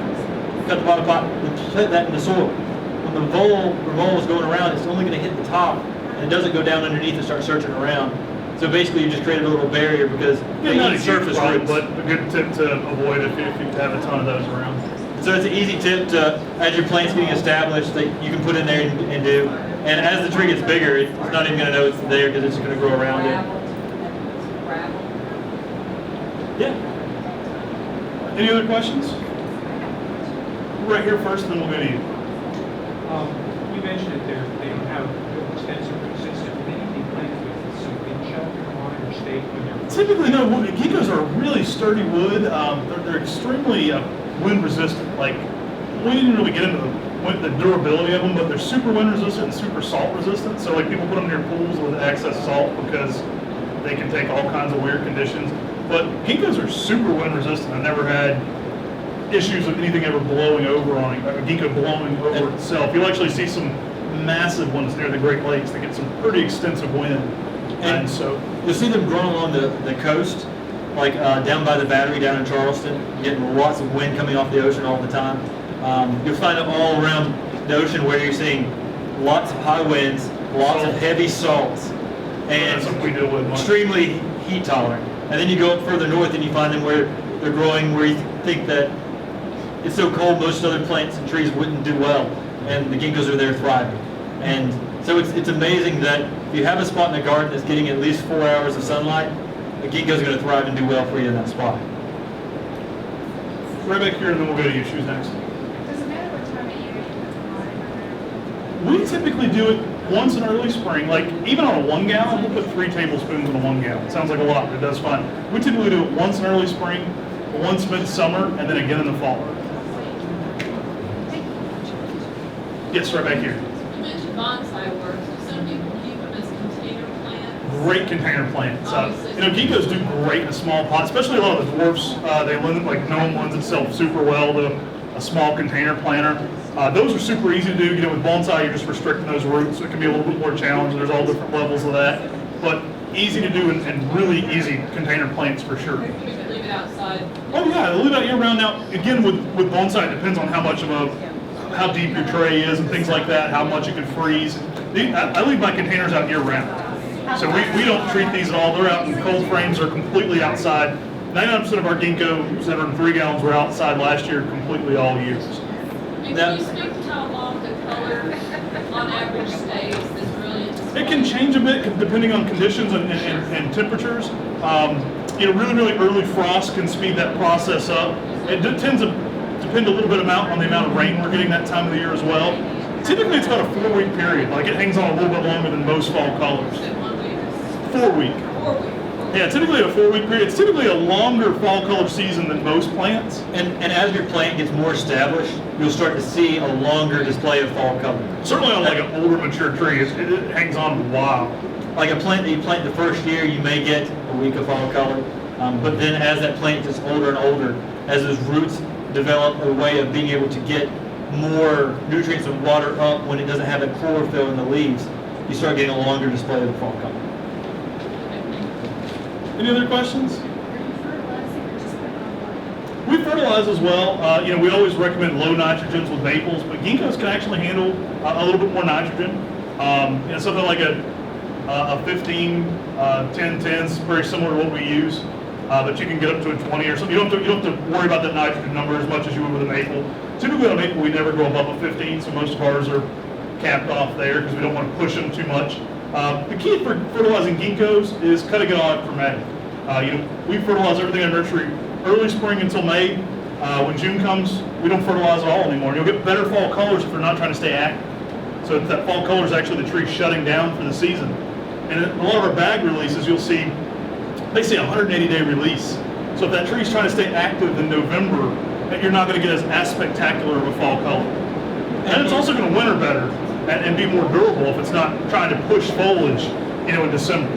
cut the bottom of the pot, and plant that in the soil. When the vole is going around, it's only going to hit the top, and it doesn't go down underneath and start searching around. So basically, you just created a little barrier because they Not a eat huge surface problem, roots. but a good tip to avoid if you have a ton of those around. So it's an easy tip to, as your plant's getting established, that you can put in there and do. And as the tree gets bigger, it's not even going to know it's there because it's going to grow around it. Yeah. Any other questions? Right here first, and then we'll go to you. You mentioned that they don't have extensive root system. Can they be planted with some wind shelter on it or stake when they're... Typically, no. Ginkgos are really sturdy wood. They're extremely wind resistant. Like, we didn't really get into the durability of them, but they're super wind resistant and super salt resistant. So, like, people put them near pools with excess salt because they can take all kinds of weird conditions. But ginkgos are super wind resistant. I've never had issues with anything ever blowing over on a ginkgo blowing over itself. You'll actually see some massive ones near the Great Lakes that get some pretty extensive wind. And so you'll see them growing along the coast, like down by the Battery down in Charleston, getting lots of wind coming off the ocean all the time. You'll find it all around the ocean where you're seeing lots of high winds, lots of heavy salts, and that's something we deal with much. extremely heat tolerant. And then you go up further north and you find them where they're growing where you think that it's so cold most other plants and trees wouldn't do well, and the ginkgos are there thriving. And so it's amazing that if you have a spot in the garden that's getting at least 4 hours of sunlight, the ginkgos are going to thrive and do well for you in that spot. right back here, and then we'll go to you. Shoes next. Does it matter what time of year you put them on? We typically do it once in early spring, like even on a 1 gallon, we'll put 3 tablespoons in a 1 gallon. Sounds like a lot, but it does fine. We typically do it once in early spring, once midsummer, and then again in the fall. Yes, right back here. You mentioned bonsai works. Do some people keep them as container plants? Great container plants. Obviously. Ginkgos do great in a small pot, especially a lot of the dwarfs. They lend, like Gnome lends itself super well to a small container planter. Those are super easy to do. With bonsai, you're just restricting those roots, so it can be a little bit more challenging. There's all different levels of that, but easy to do and really easy container plants for sure. We could leave it outside. Oh yeah, leave it out year round. Now, again, with bonsai, it depends on how deep your tray is and things like that, how much it can freeze. I leave my containers out year round. So we don't treat these at all. They're out in cold frames, they're completely outside. 99% of our ginkgos that are in 3 gallons were outside last year completely all year. And can you speak to how long the color on average stays that's brilliant? It can change a bit depending on conditions and temperatures. Really early frost can speed that process up. It tends to depend a little bit on the amount of rain we're getting that time of the year as well. Typically it's about a 4-week period. Like it hangs on a little bit longer than most fall colors. Is it 1 week? 4 week. 4 weeks. Yeah, typically a 4-week period. It's typically a longer fall color season than most plants. And as your plant gets more established, you'll start to see a longer display of fall color. Certainly on like an older mature tree, it hangs on a while. Like a plant that you plant the first year, you may get a week of fall color. But then as that plant gets older and older, as those roots develop a way of being able to get more nutrients and water up when it doesn't have that chlorophyll in the leaves, you start getting a longer display of the fall color. Any other questions? Are you fertilizing or just putting on water? We fertilize as well. We always recommend low nitrogens with maples, but ginkgos can actually handle a little bit more nitrogen. Something like a 15, 10, is very similar to what we use, but you can get up to a 20 or something. You don't have to worry about that nitrogen number as much as you would with a maple. Typically on a maple, we never go above a 15, so most of ours are capped off there because we don't want to push them too much. The key for fertilizing ginkgos is cutting it off for May. We fertilize everything in nursery early spring until May. When June comes, we don't fertilize at all anymore. You'll get better fall colors if they're not trying to stay active. So that fall color is actually the tree shutting down for the season. And a lot of our bag releases, you'll see, they say 180-day release. So if that tree's trying to stay active in November, you're not going to get as spectacular of a fall color. And it's also going to winter better and be more durable if it's not trying to push foliage, in December.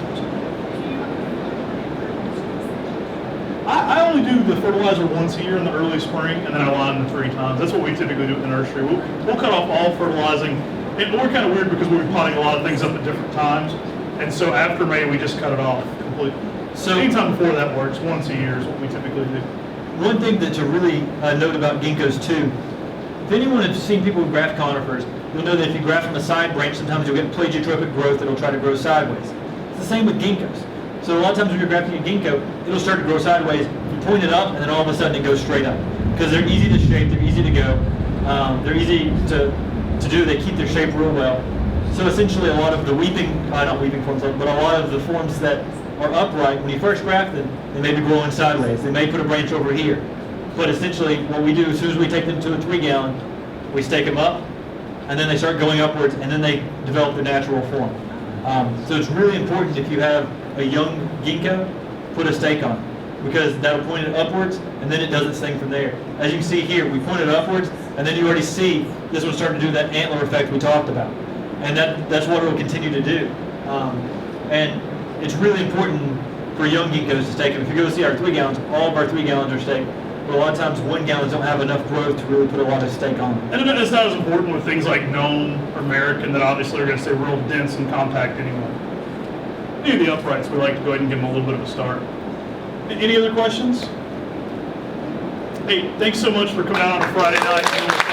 I only do the fertilizer once a year in the early spring, and then I line them 3 times. That's what we typically do in the nursery. We'll cut off all fertilizing. And we're kind of weird because we'll be potting a lot of things up at different times. And so after May, we just cut it off completely. So anytime before that works, once a year is what we typically do. One thing to really note about ginkgos too, if anyone has seen people who graft conifers, you'll know that if you graft from a side branch, sometimes you'll get plagiotropic growth that'll try to grow sideways. It's the same with ginkgos. So a lot of times when you're grafting a ginkgo, it'll start to grow sideways. You point it up, and then all of a sudden it goes straight up. Because they're easy to shape, they're easy to go, they're easy to do, they keep their shape real well. So essentially a lot of the not weeping forms, but a lot of the forms that are upright, when you first graft them, they may be growing sideways. They may put a branch over here. But essentially what we do, as soon as we take them to a 3 gallon, we stake them up, and then they start going upwards, and then they develop their natural form. So it's really important if you have a young ginkgo, put a stake on it, because that'll point it upwards, and then it does its thing from there. As you can see here, we point it upwards, and then you already see this will start to do that antler effect we talked about. And that's what it will continue to do. And it's really important for young ginkgos to stake them. If you go see our 3 gallons, all of our 3 gallons are staked. But a lot of times 1 gallons don't have enough growth to really put a lot of stake on them. And it's not as important with things like Gnome or Mariken that obviously are going to stay real dense and compact anyway. Any of the uprights, we like to go ahead and give them a little bit of a start. Any other questions? Hey, thanks so much for coming out on a Friday night.